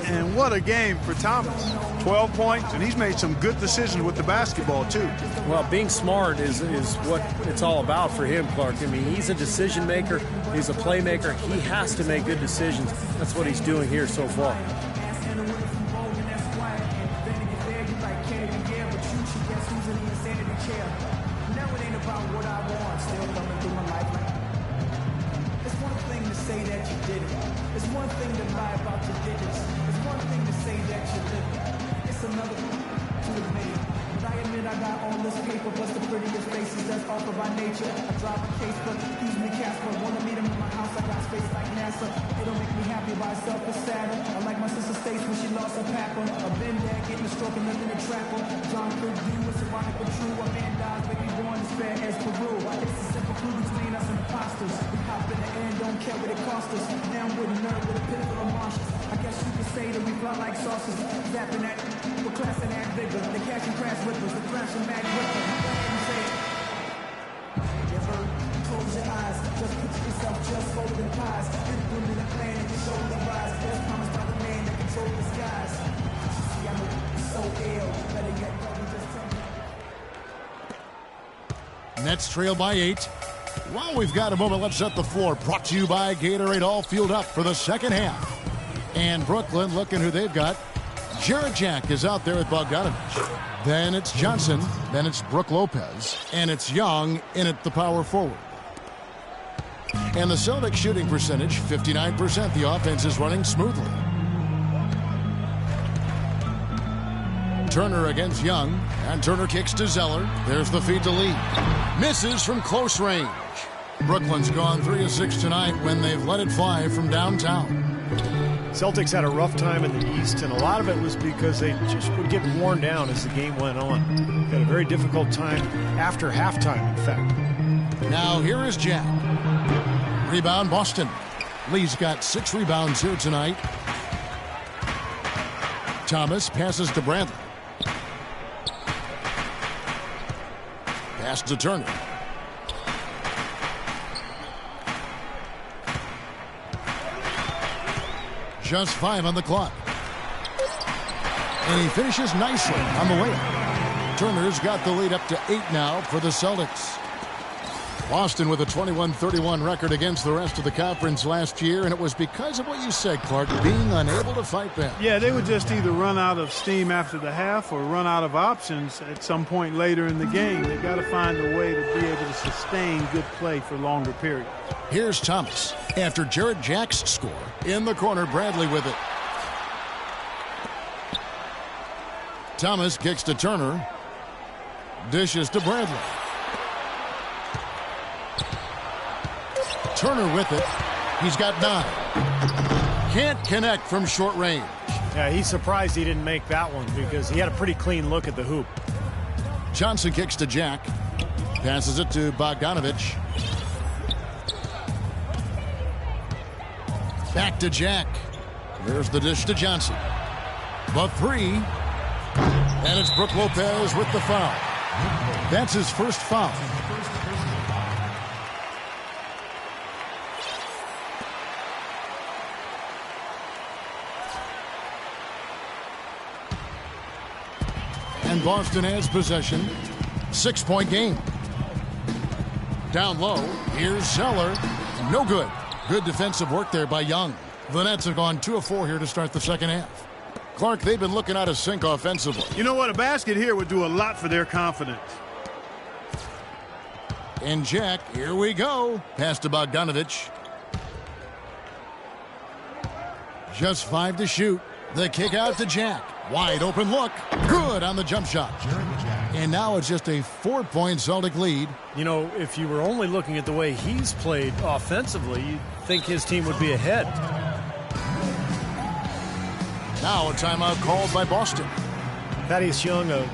And what a game for Thomas. 12 points, and he's made some good decisions with the basketball, too. Well, being smart is what it's all about for him, Clark. I mean, he's a decision maker. He's a playmaker. He has to make good decisions. That's what he's doing here so far. Nets trail by 8. While we've got a moment, let's set the floor. Brought to you by Gatorade, all fueled up for the second half. And Brooklyn, looking who they've got. Jarrett Jack is out there with Bogdanovich. Then it's Johnson. Then it's Brook Lopez. And it's Young in at the power forward. And the Celtics shooting percentage, 59%. The offense is running smoothly. Turner against Young, and Turner kicks to Zeller. There's the feed to Lee. Misses from close range. Brooklyn's gone 3 of 6 tonight when they've let it fly from downtown. Celtics had a rough time in the East, and a lot of it was because they just would get worn down as the game went on. Had a very difficult time after halftime, in fact. Now here is Jack. Rebound Boston. Lee's got 6 rebounds here tonight. Thomas passes to Bradley. Pass to Turner. Just 5 on the clock. And he finishes nicely on the layup. Turner's got the lead up to 8 now for the Celtics. Boston with a 21-31 record against the rest of the conference last year, and it was because of what you said, Clark, being unable to fight back. Yeah, they would just either run out of steam after the half or run out of options at some point later in the game. They've got to find a way to be able to sustain good play for longer periods. Here's Thomas after Jarrett Jack's score. In the corner, Bradley with it. Thomas kicks to Turner. Dishes to Bradley. Turner with it. He's got 9. Can't connect from short range. Yeah, he's surprised he didn't make that one because he had a pretty clean look at the hoop. Johnson kicks to Jack. Passes it to Bogdanovich. Back to Jack. There's the dish to Johnson. The 3. And it's Brook Lopez with the foul. That's his first foul. And Boston has possession. 6-point game. Down low. Here's Zeller. No good. Good defensive work there by Young. The Nets have gone 2 of 4 here to start the second half. Clark, they've been looking out of sync offensively. You know what? A basket here would do a lot for their confidence. And Jack, here we go. Pass to Bogdanovich. Just 5 to shoot. The kick out to Jack. Wide open look. Good on the jump shot. And now it's just a 4-point Celtic lead. You know, if you were only looking at the way he's played offensively, you'd think his team would be ahead. Now a timeout called by Boston. Thaddeus Young, a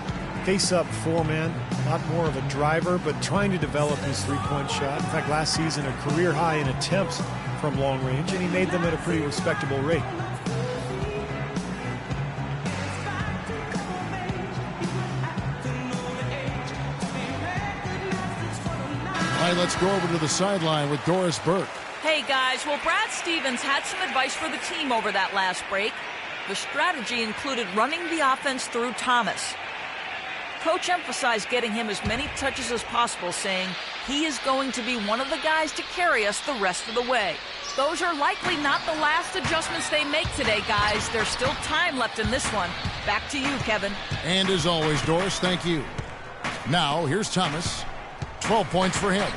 face-up 4-man, a lot more of a driver, but trying to develop his 3-point shot. In fact, last season, a career high in attempts from long range, and he made them at a pretty respectable rate. All right, let's go over to the sideline with Doris Burke. Hey guys, well, Brad Stevens had some advice for the team over that last break. The strategy included running the offense through Thomas. Coach emphasized getting him as many touches as possible, saying he is going to be one of the guys to carry us the rest of the way. Those are likely not the last adjustments they make today, guys. There's still time left in this one. Back to you, Kevin. And as always, Doris, thank you. Now, here's Thomas. 12 points for him.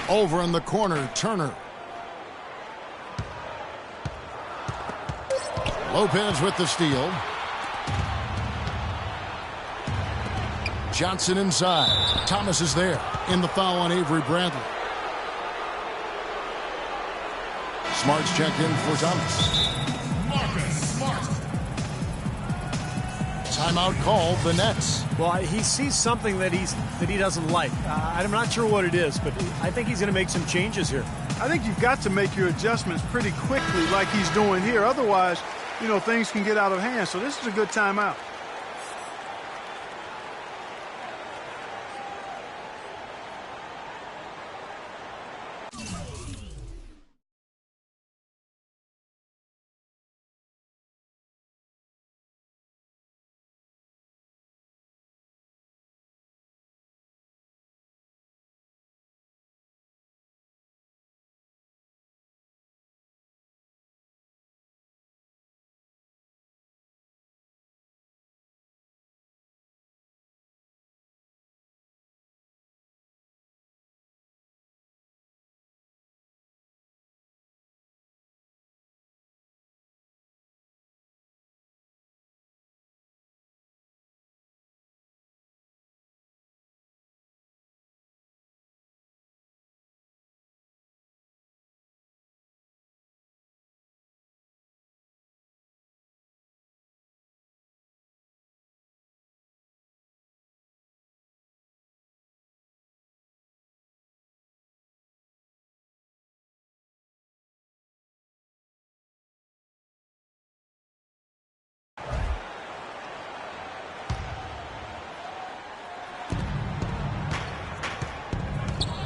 Over in the corner, Turner. Lopez with the steal. Johnson inside. Thomas is there. In the foul on Avery Bradley. Smart's checked in for Thomas. Marcus Smart. Timeout called, the Nets. Well, he sees something that he doesn't like. I'm not sure what it is, but I think he's going to make some changes here. I think you've got to make your adjustments pretty quickly like he's doing here. Otherwise, things can get out of hand. So this is a good timeout.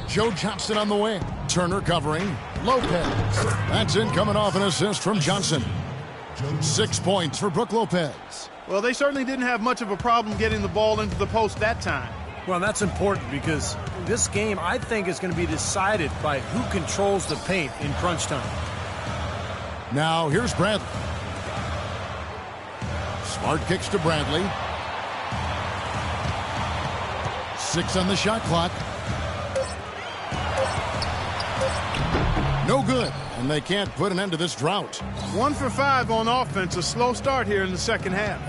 Joe Johnson on the wing. Turner covering. Lopez. That's in, coming off an assist from Johnson. 6 points for Brook Lopez. Well, they certainly didn't have much of a problem getting the ball into the post that time. Well, that's important because this game, I think, is going to be decided by who controls the paint in crunch time. Now, here's Bradley. Smart kicks to Bradley. 6 on the shot clock. No good, and they can't put an end to this drought. 1 for 5 on offense. A slow start here in the second half.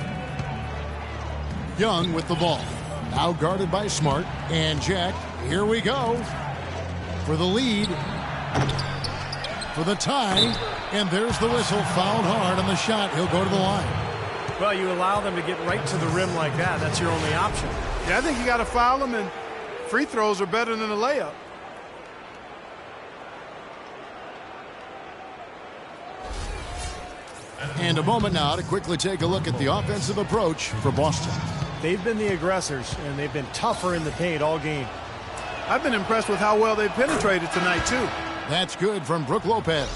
Young with the ball. Now guarded by Smart. And Jack, here we go. For the lead. For the tie. And there's the whistle. Fouled hard on the shot. He'll go to the line. Well, you allow them to get right to the rim like that. That's your only option. Yeah, I think you got to foul them, and free throws are better than a layup. And a moment now to quickly take a look at the offensive approach for Boston. They've been the aggressors, and they've been tougher in the paint all game. I've been impressed with how well they've penetrated tonight, too. That's good from Brook Lopez.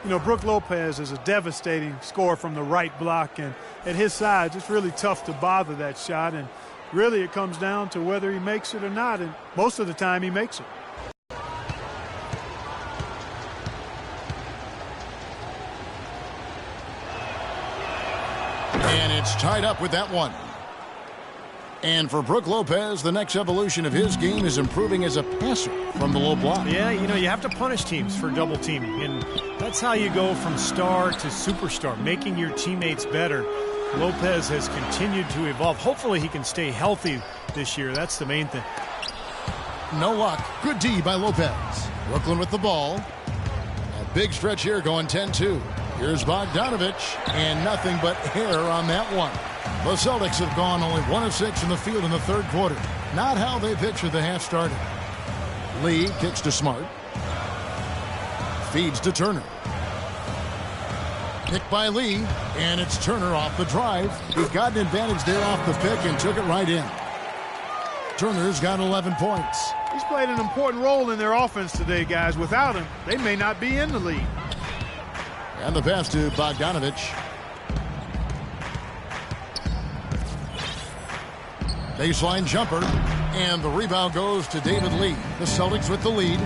Brook Lopez is a devastating scorer from the right block, and at his size, it's really tough to bother that shot, and really it comes down to whether he makes it or not, and most of the time he makes it. And it's tied up with that one. And for Brook Lopez, the next evolution of his game is improving as a passer from the low block. Yeah, you have to punish teams for double teaming, and that's how you go from star to superstar, making your teammates better. Lopez has continued to evolve. Hopefully he can stay healthy this year. That's the main thing. No luck. Good D by Lopez. Brooklyn with the ball. A big stretch here going 10-2. Here's Bogdanovich, and nothing but air on that one. The Celtics have gone only 1 of 6 in the field in the third quarter. Not how they pictured the half started. Lee kicks to Smart. Feeds to Turner. Picked by Lee, and it's Turner off the drive. He got an advantage there off the pick and took it right in. Turner's got 11 points. He's played an important role in their offense today, guys. Without him, they may not be in the lead. And the pass to Bogdanovich. Baseline jumper. And the rebound goes to David Lee. The Celtics with the lead.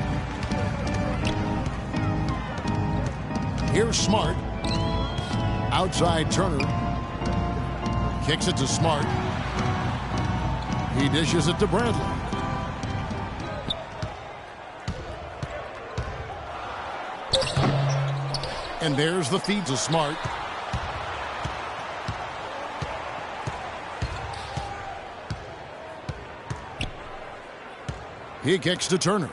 Here's Smart. Outside Turner. Kicks it to Smart. He dishes it to Bradley. And there's the feed to Smart. He kicks to Turner.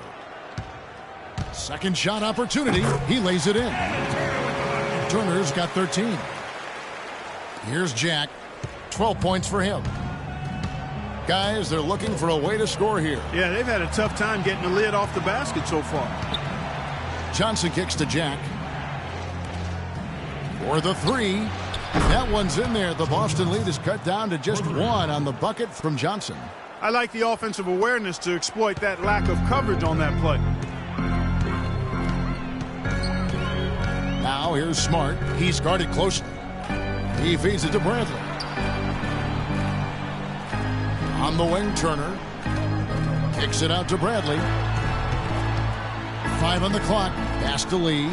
Second shot opportunity. He lays it in. Turner's got 13. Here's Jack. 12 points for him. Guys, they're looking for a way to score here. Yeah, they've had a tough time getting the lid off the basket so far. Johnson kicks to Jack. For the three. That one's in there. The Boston lead is cut down to just one on the bucket from Johnson. I like the offensive awareness to exploit that lack of coverage on that play. Now here's Smart. He's guarded closely. He feeds it to Bradley. On the wing, Turner. Kicks it out to Bradley. 5 on the clock. Pass to Lee.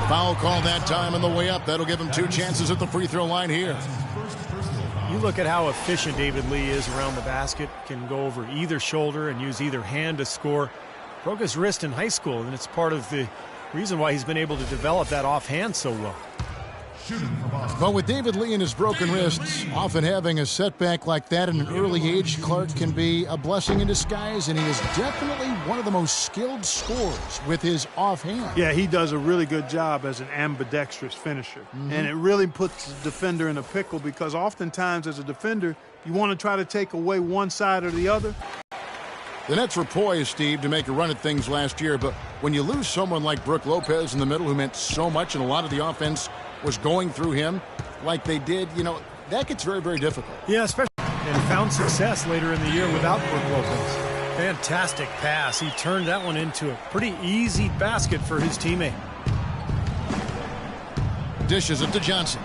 Foul call that time on the way up. That'll give him 2 chances at the free throw line here. You look at how efficient David Lee is around the basket. Can go over either shoulder and use either hand to score. Broke his wrist in high school, and it's part of the reason why he's been able to develop that offhand so well. But with David Lee and his broken wrists, often having a setback like that at an early age, Clark, can be a blessing in disguise, and he is definitely one of the most skilled scorers with his offhand. Yeah, he does a really good job as an ambidextrous finisher. And it really puts the defender in a pickle because oftentimes as a defender, you want to try to take away one side or the other. The Nets were poised, Steve, to make a run at things last year, but when you lose someone like Brook Lopez in the middle who meant so much and a lot of the offense was going through him like they did, you know, that gets very, very difficult. Yeah, especially and found success later in the year without Brook Lopez. Fantastic pass. He turned that one into a pretty easy basket for his teammate. Dishes it to Johnson.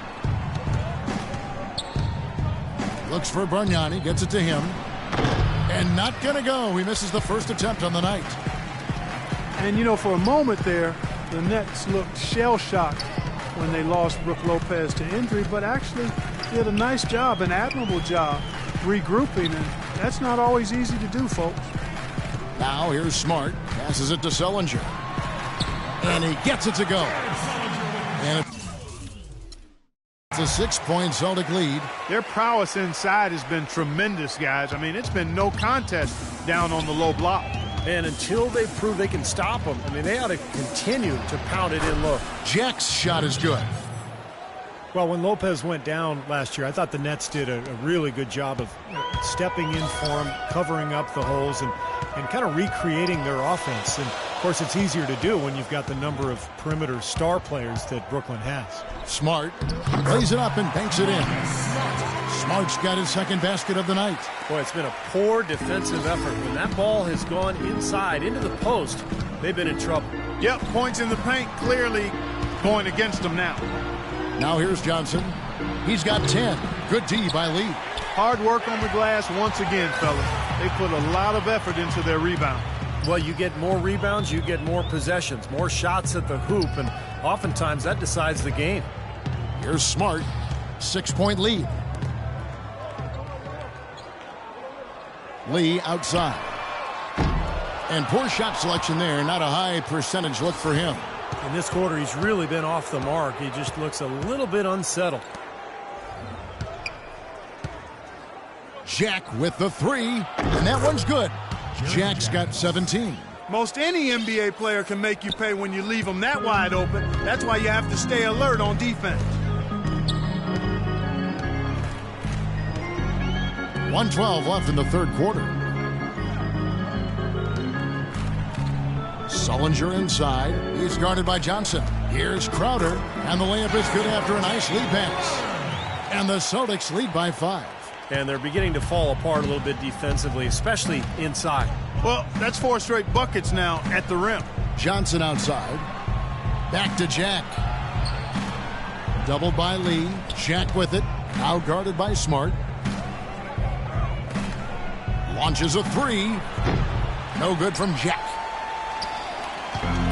Looks for Bargnani, gets it to him. And not going to go. He misses the first attempt on the night. And, you know, for a moment there, the Nets looked shell-shocked when they lost Brook Lopez to injury, but actually did a nice job, an admirable job, regrouping, and that's not always easy to do, folks. Now here's Smart, passes it to Sullinger. And he gets it to go. And it's a 6-point Celtic lead. Their prowess inside has been tremendous, guys. I mean, it's been no contest down on the low block. And until they prove they can stop them, I mean, they ought to continue to pound it in low. Jack's shot is good. Well, when Lopez went down last year, I thought the Nets did a really good job of stepping in for him, covering up the holes, and kind of recreating their offense. And, of course, it's easier to do when you've got the number of perimeter star players that Brooklyn has. Smart lays it up and banks it in. Smart's got his second basket of the night. Boy, it's been a poor defensive effort. When that ball has gone inside into the post, they've been in trouble. Yep, points in the paint clearly going against them now. Now here's Johnson. He's got 10. Good D by Lee. Hard work on the glass once again, fellas. They put a lot of effort into their rebound. Well, you get more rebounds, you get more possessions, more shots at the hoop, and oftentimes that decides the game. Here's Smart. 6-point lead. Lee outside. And poor shot selection there. Not a high percentage look for him. In this quarter, he's really been off the mark. He just looks a little bit unsettled. Jack with the three. And that one's good. Jack's got 17. Most any NBA player can make you pay when you leave them that wide open. That's why you have to stay alert on defense. 1:12 left in the third quarter. Sullinger inside. He's guarded by Johnson. Here's Crowder. And the layup is good after a nice lead pass. And the Celtics lead by 5. and they're beginning to fall apart a little bit defensively, especially inside. Well, that's 4 straight buckets now at the rim. Johnson outside. Back to Jack. Doubled by Lee. Jack with it. Now guarded by Smart. Launches a 3. No good from Jack.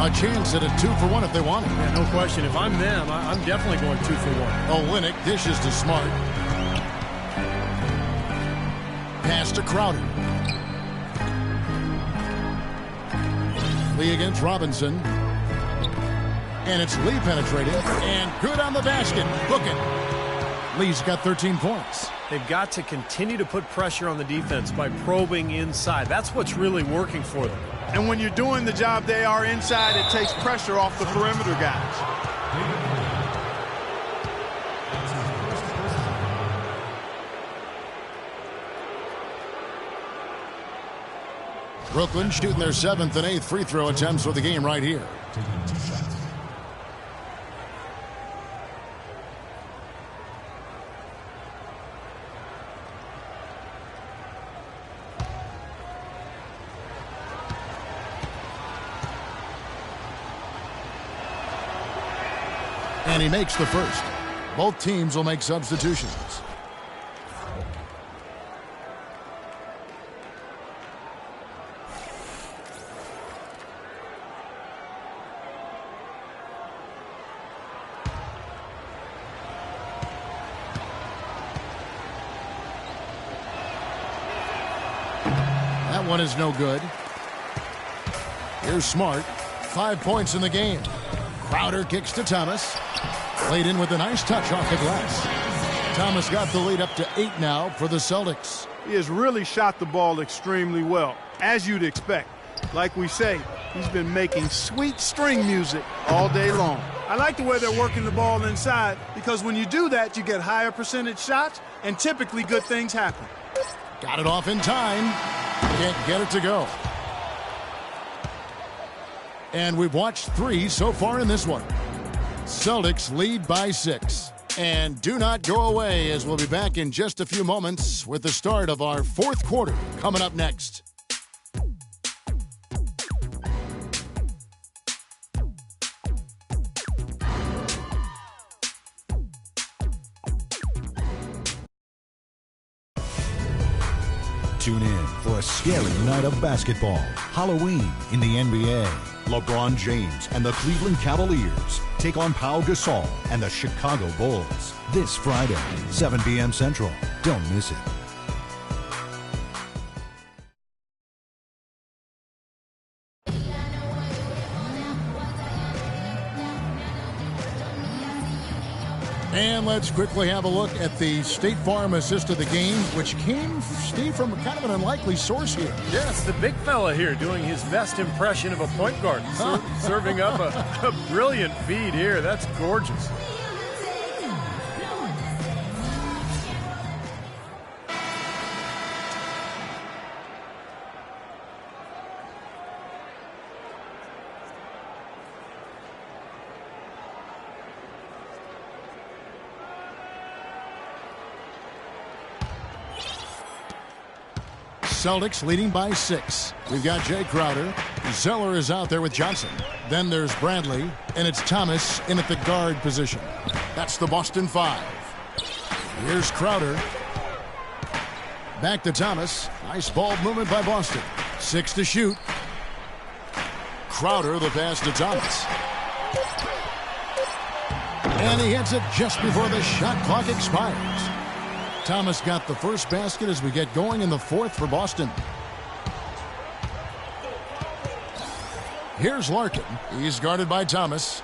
A chance at a 2-for-1 if they want it. Yeah, no question. If I'm them, I'm definitely going 2-for-1. Olynyk dishes to Smart. Pass to Crowder. Lee against Robinson. And it's Lee penetrating. And good on the basket. Book it. Lee's got 13 points. They've got to continue to put pressure on the defense by probing inside. That's what's really working for them. And when you're doing the job they are inside, it takes pressure off the perimeter guys. Brooklyn shooting their 7th and 8th free throw attempts for the game right here. And he makes the first. Both teams will make substitutions. That one is no good. Here's Smart. 5 points in the game. Crowder kicks to Thomas. Played in with a nice touch off the glass. Thomas got the lead up to 8 now for the Celtics. He has really shot the ball extremely well, as you'd expect. Like we say, he's been making sweet string music all day long. I like the way they're working the ball inside, because when you do that, you get higher percentage shots, and typically good things happen. Got it off in time. Can't get it to go. And we've watched 3 so far in this one. Celtics lead by 6. And do not go away, as we'll be back in just a few moments with the start of our 4th quarter coming up next. Tune in for a scary night of basketball. Halloween in the NBA. LeBron James and the Cleveland Cavaliers take on Pau Gasol and the Chicago Bulls. This Friday, 7 p.m. Central. Don't miss it. And let's quickly have a look at the State Farm assist of the game, which came, Steve, from kind of an unlikely source here. Yes, the big fella here doing his best impression of a point guard, serving up a brilliant feed here. That's gorgeous. Celtics leading by 6. We've got Jay Crowder. Zeller is out there with Johnson. Then there's Bradley, and it's Thomas in at the guard position. That's the Boston 5. Here's Crowder. Back to Thomas. Nice ball movement by Boston. 6 to shoot. Crowder, the pass to Thomas. And he hits it just before the shot clock expires. Thomas got the first basket as we get going in the 4th for Boston. Here's Larkin. He's guarded by Thomas.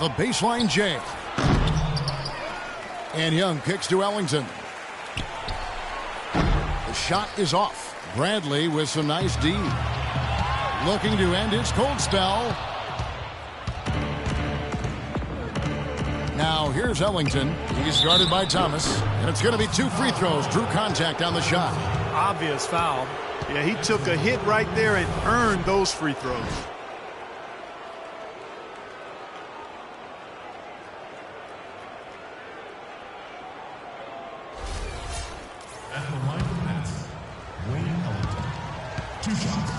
The baseline J. And Young kicks to Ellington. The shot is off. Bradley with some nice D. Looking to end his cold spell. Now here's Ellington. He's guarded by Thomas. And it's going to be 2 free throws. Drew contact on the shot. Obvious foul. Yeah, he took a hit right there and earned those free throws. At the line of nets, Wayne Ellington. 2 shots.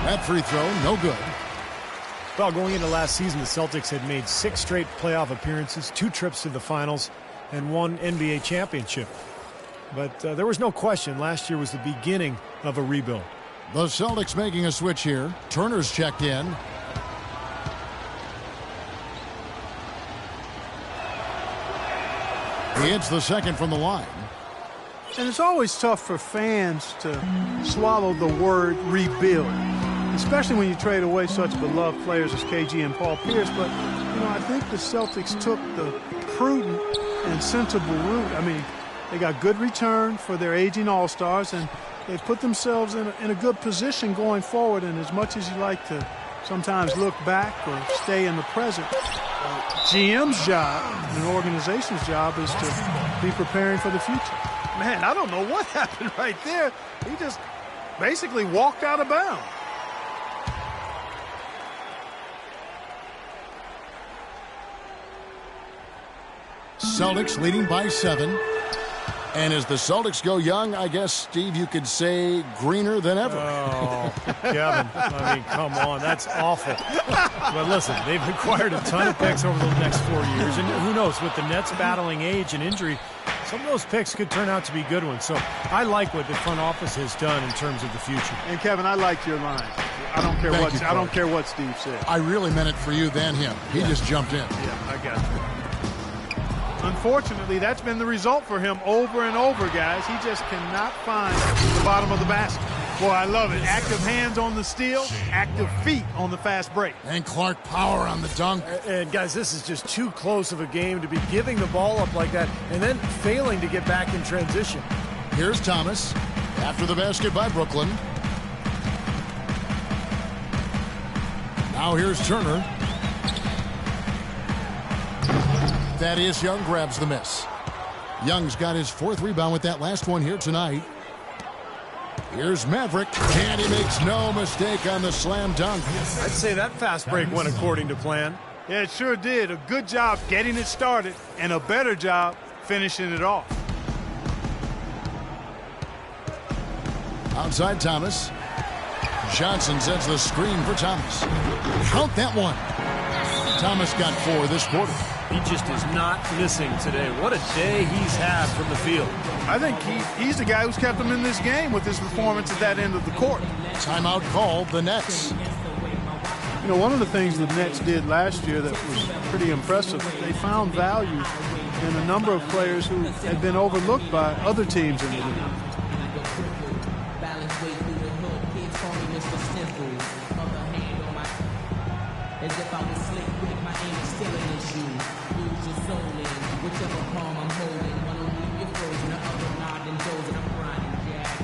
That free throw, no good. Well, going into last season, the Celtics had made 6 straight playoff appearances, 2 trips to the finals, and 1 NBA championship. But there was no question last year was the beginning of a rebuild. The Celtics making a switch here. Turner's checked in. He hits the second from the line. And it's always tough for fans to swallow the word rebuild, especially when you trade away such beloved players as KG and Paul Pierce. But, you know, I think the Celtics took the prudent and sensible route. I mean, they got good return for their aging all-stars, and they put themselves in a good position going forward. And as much as you like to sometimes look back or stay in the present, GM's job and an organization's job is to be preparing for the future. Man, I don't know what happened right there. He just basically walked out of bounds. Celtics leading by 7. And as the Celtics go young, I guess, Steve, you could say greener than ever. Oh, Kevin, I mean, come on, that's awful. But listen, they've acquired a ton of picks over the next 4 years, and who knows, with the Nets battling age and injury, some of those picks could turn out to be good ones. So I like what the front office has done in terms of the future. And Kevin, I like your line. I don't care what Steve said. I really meant it for you than him. He just jumped in. Yeah, I got you. Unfortunately, that's been the result for him over and over, guys. He just cannot find the bottom of the basket. Boy, I love it. Active hands on the steal, active feet on the fast break. And Clark power on the dunk. And guys, this is just too close of a game to be giving the ball up like that and then failing to get back in transition. Here's Thomas after the basket by Brooklyn. Now here's Turner. Thaddeus Young grabs the miss. Young's got his 4th rebound with that last one here tonight. Here's Maverick, and he makes no mistake on the slam dunk. I'd say that fast break went according to plan. Yeah, it sure did. A good job getting it started and a better job finishing it off. Outside Thomas. Johnson sends the screen for Thomas. Count that one. Thomas got 4 this quarter. He just is not missing today. What a day he's had from the field. I think he's the guy who's kept them in this game with his performance at that end of the court. Timeout called the Nets. You know, one of the things the Nets did last year that was pretty impressive, they found value in a number of players who had been overlooked by other teams in the league. As if I was slick with my aim is still an issue. Lose your soul in whichever palm I'm holding. One will leave you frozen, the other nod and dozing. I'm grinding, Jack.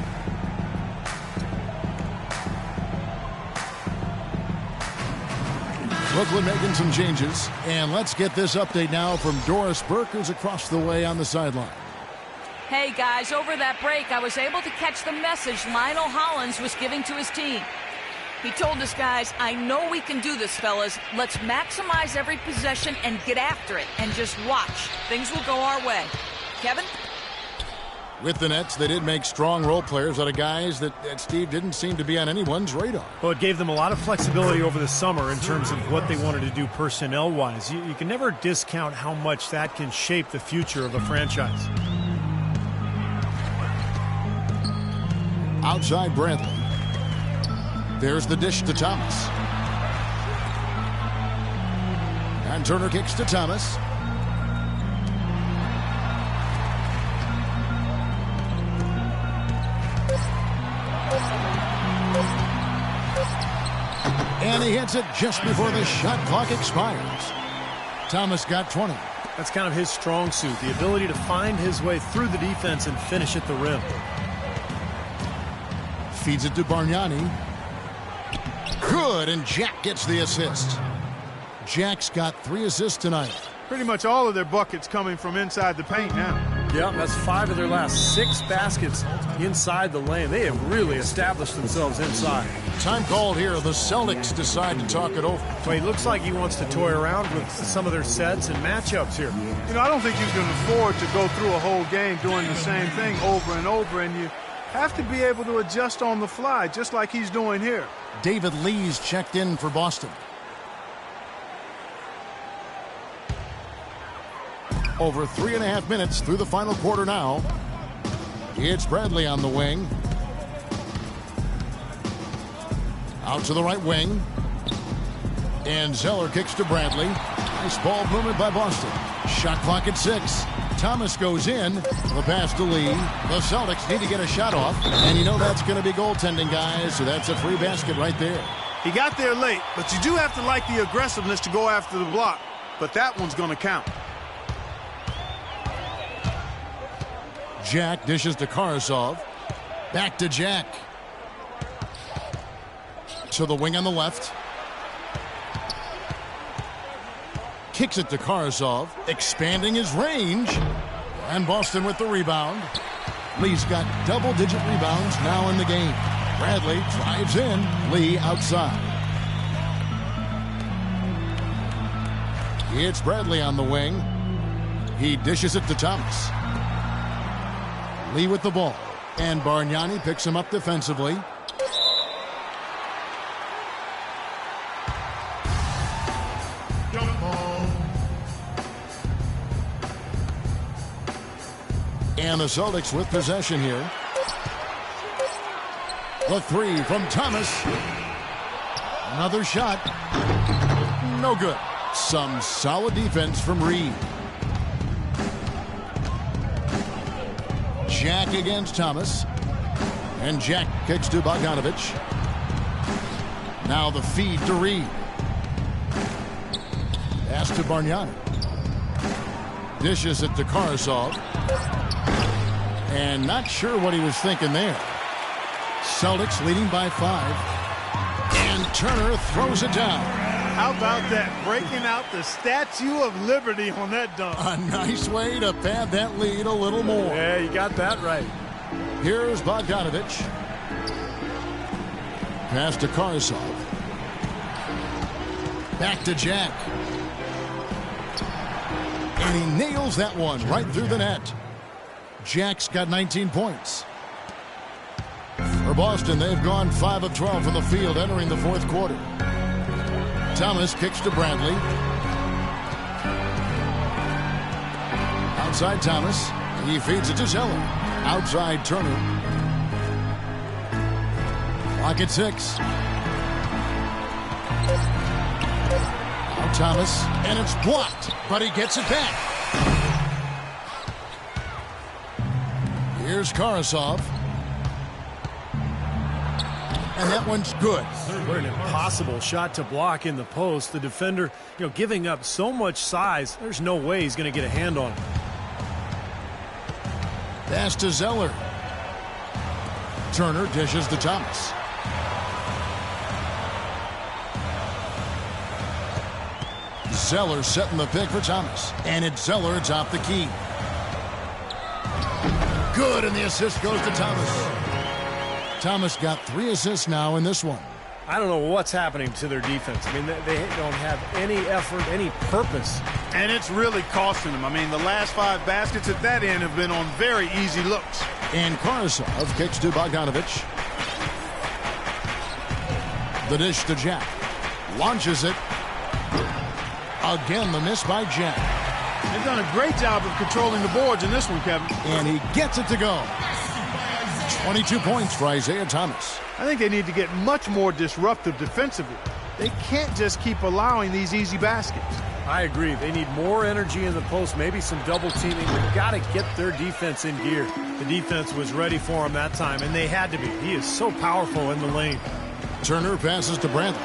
Brooklyn making some changes. And let's get this update now from Doris Burke, who's across the way on the sideline. Hey, guys, over that break, I was able to catch the message Lionel Hollins was giving to his team. He told us, guys, I know we can do this, fellas. Let's maximize every possession and get after it and just watch. Things will go our way. Kevin? With the Nets, they did make strong role players out of guys that Steve didn't seem to be on anyone's radar. Well, it gave them a lot of flexibility over the summer in terms of what they wanted to do personnel-wise. You can never discount how much that can shape the future of a franchise. Outside Bradley. There's the dish to Thomas. And Turner kicks to Thomas. And he hits it just before the shot clock expires. Thomas got 20. That's kind of his strong suit, the ability to find his way through the defense and finish at the rim. Feeds it to Bargnani. Good, and Jack gets the assist. Jack's got 3 assists tonight. Pretty much all of their buckets coming from inside the paint now. Yeah, that's 5 of their last 6 baskets inside the lane. They have really established themselves inside. Time called here. The Celtics decide to talk it over. Well, he looks like he wants to toy around with some of their sets and matchups here. You know, I don't think you can afford to go through a whole game doing the same thing over and over, and you have to be able to adjust on the fly, just like he's doing here. David Lee's checked in for Boston. Over 3.5 minutes through the final quarter now. It's Bradley on the wing. Out to the right wing. And Zeller kicks to Bradley. Nice ball movement by Boston. Shot clock at 6. Thomas goes in. The pass to Lee. The Celtics need to get a shot off. And you know that's going to be goaltending, guys. So that's a free basket right there. He got there late, but you do have to like the aggressiveness to go after the block. But that one's going to count. Jack dishes to Karasov. Back to Jack. To the wing on the left. Kicks it to Karasov, expanding his range. And Boston with the rebound. Lee's got double-digit rebounds now in the game. Bradley drives in. Lee outside. It's Bradley on the wing. He dishes it to Thomas. Lee with the ball. And Bargnani picks him up defensively. Jump ball. And the Celtics with possession here. The three from Thomas. Another shot. No good. Some solid defense from Reed. Jack against Thomas. And Jack kicks to Bogdanovich. Now the feed to Reed. Pass to Bargnani. Dishes it to Karasov. And not sure what he was thinking there. Celtics leading by 5. And Turner throws it down. How about that? Breaking out the Statue of Liberty on that dunk. A nice way to pad that lead a little more. Yeah, you got that right. Here's Bogdanovich. Pass to Karasov. Back to Jack. And he nails that one right through the net. Jack's got 19 points. For Boston, they've gone 5 of 12 from the field entering the fourth quarter. Thomas kicks to Bradley. Outside Thomas. He feeds it to Zeller. Outside Turner. Clock at 6. Now Thomas. And it's blocked. But he gets it back. Here's Karasov. And that one's good. What an impossible shot to block in the post. The defender, giving up so much size, there's no way he's going to get a hand on it. Pass to Zeller. Turner dishes to Thomas. Zeller setting the pick for Thomas. And it's Zeller atop the key. Good, and the assist goes to Thomas. Thomas got 3 assists now in this one. I don't know what's happening to their defense. I mean, they don't have any effort, any purpose. And it's really costing them. I mean, the last 5 baskets at that end have been on very easy looks. And Karasov kicks to Bogdanovich. The dish to Jack. Launches it. Again, the miss by Jack. They've done a great job of controlling the boards in this one, Kevin. And he gets it to go. 22 points for Isaiah Thomas. I think they need to get much more disruptive defensively. They can't just keep allowing these easy baskets. I agree. They need more energy in the post, maybe some double teaming. They've got to get their defense in gear. The defense was ready for him that time, and they had to be. He is so powerful in the lane. Turner passes to Bradley.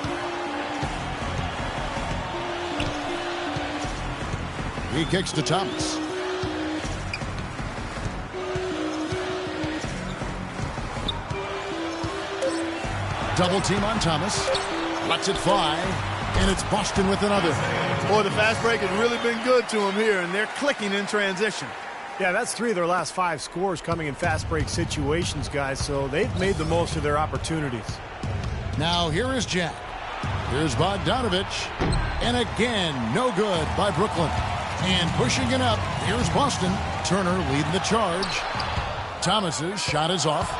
He kicks to Thomas. Double team on Thomas. Lets it fly. And it's Boston with another. Boy, the fast break has really been good to them here, and they're clicking in transition. Yeah, that's 3 of their last 5 scores coming in fast break situations, guys, so they've made the most of their opportunities. Now here is Jack. Here's Bogdanovich. And again, no good by Brooklyn. And pushing it up, here's Boston. Turner leading the charge. Thomas's shot is off.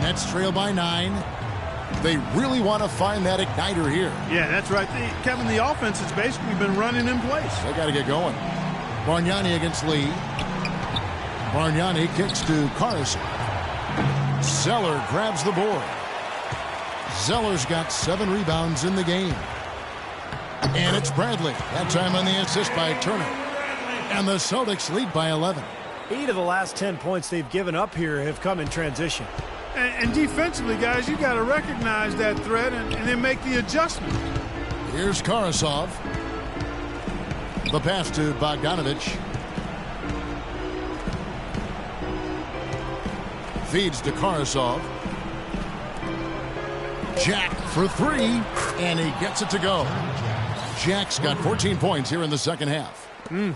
Nets trail by 9. They really want to find that igniter here. Yeah, that's right. Kevin, the offense has basically been running in place. They got to get going. Bargnani against Lee. Bargnani kicks to Carson. Zeller grabs the board. Zeller's got 7 rebounds in the game. And it's Bradley. That time on the assist by Turner. And the Celtics lead by 11. 8 of the last 10 points they've given up here have come in transition. And defensively, guys, you got to recognize that threat and then make the adjustment. Here's Karasov. The pass to Bogdanovich. Feeds to Karasov. Jack for 3, and he gets it to go. Jack's got 14 points here in the second half.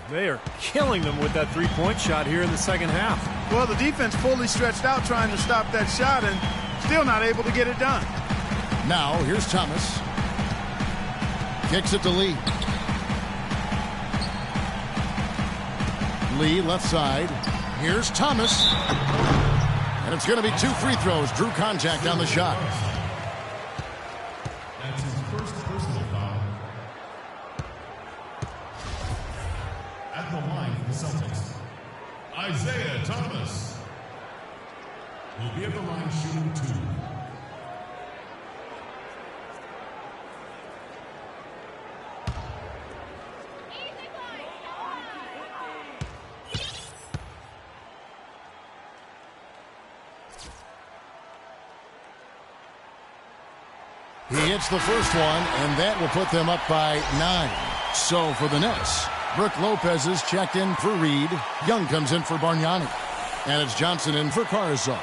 They are killing them with that three-point shot here in the second half. Well, the defense fully stretched out trying to stop that shot and still not able to get it done. Now, here's Thomas. Kicks it to Lee. Lee, left side. Here's Thomas. And it's going to be 2 free throws. Drew contact on the shot. That's his first personal foul. At the line for the Celtics, Isaiah Thomas will be at the line shooting 2. He hits the first one, and that will put them up by 9. So for the Nets, Brook Lopez is checked in for Reed. Young comes in for Bargnani. And it's Johnson in for Karasov.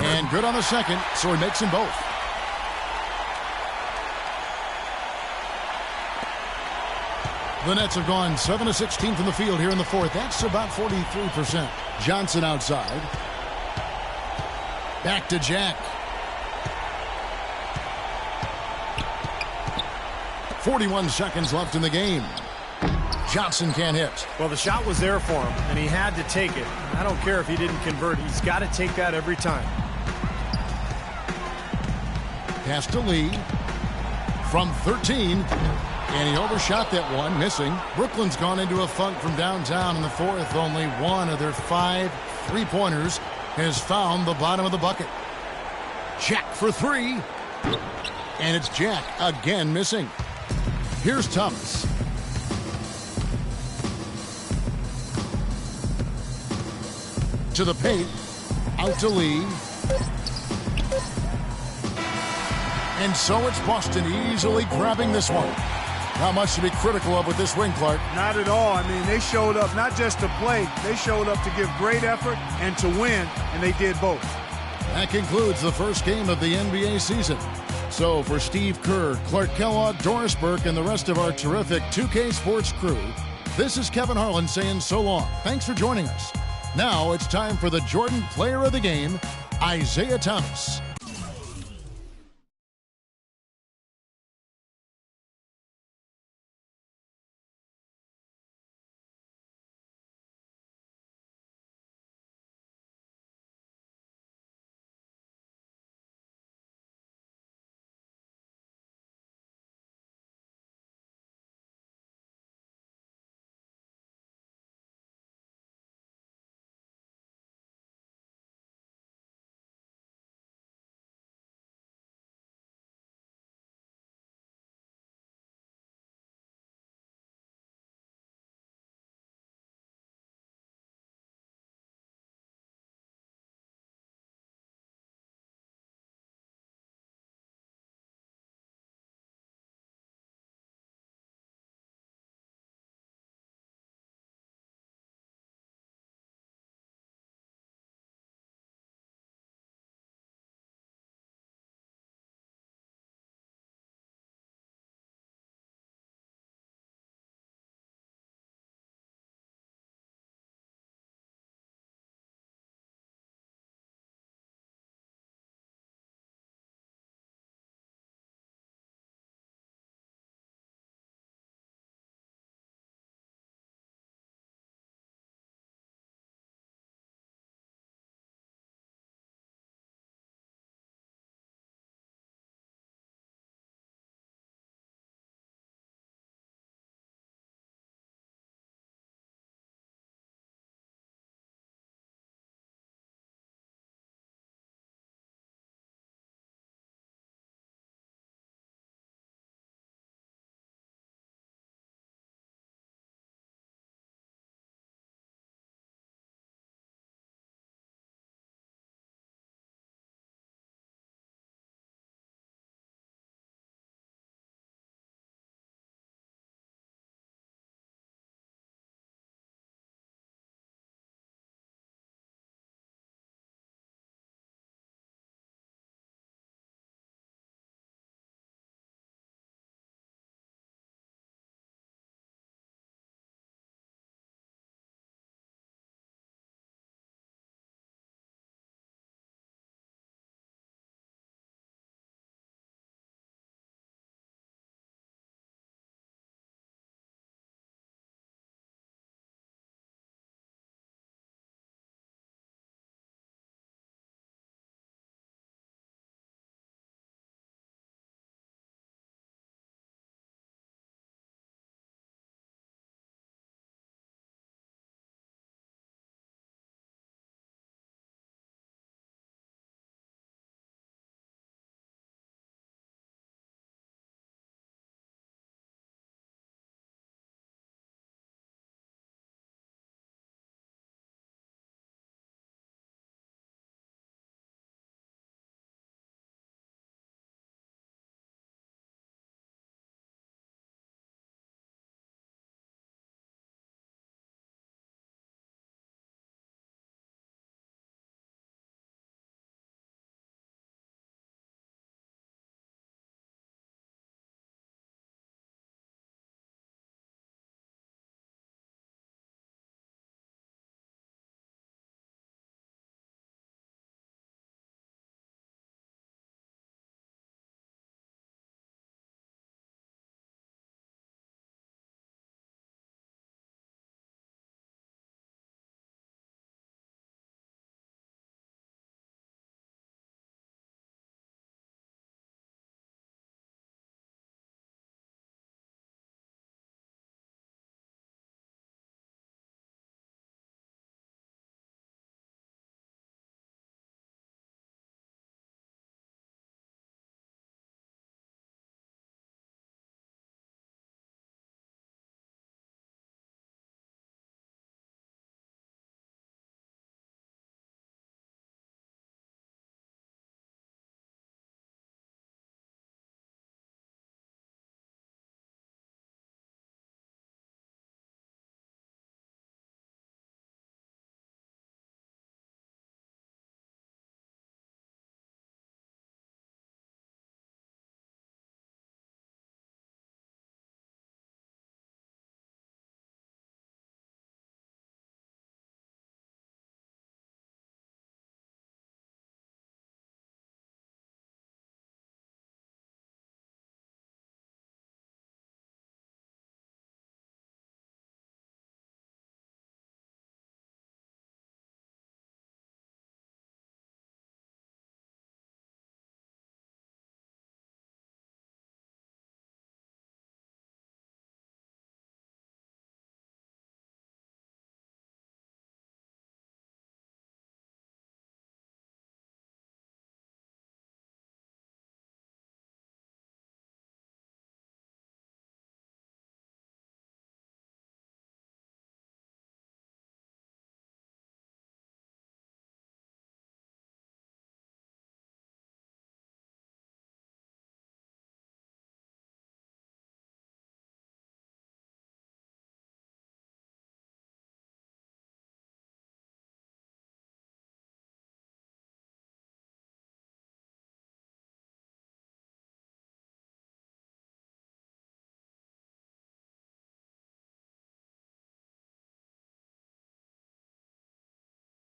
And good on the second, so he makes them both. The Nets have gone 7 of 16 from the field here in the fourth. That's about 43%. Johnson outside. Back to Jack. 41 seconds left in the game. Johnson can't hit. Well, the shot was there for him, and he had to take it. I don't care if he didn't convert. He's got to take that every time. Pass to Lee. From 13. And he overshot that one, missing. Brooklyn's gone into a funk from downtown in the fourth. Only one of their 5 3-pointers has found the bottom of the bucket. Jack for 3. And it's Jack again missing. Here's Thomas. To the paint. Out to Lee. And so it's Boston easily grabbing this one. Not much to be critical of with this win, Clark. Not at all. I mean, they showed up not just to play. They showed up to give great effort and to win, and they did both. That concludes the first game of the NBA season. So for Steve Kerr, Clark Kellogg, Doris Burke, and the rest of our terrific 2K Sports crew, this is Kevin Harlan saying so long. Thanks for joining us. Now it's time for the Jordan Player of the Game, Isaiah Thomas.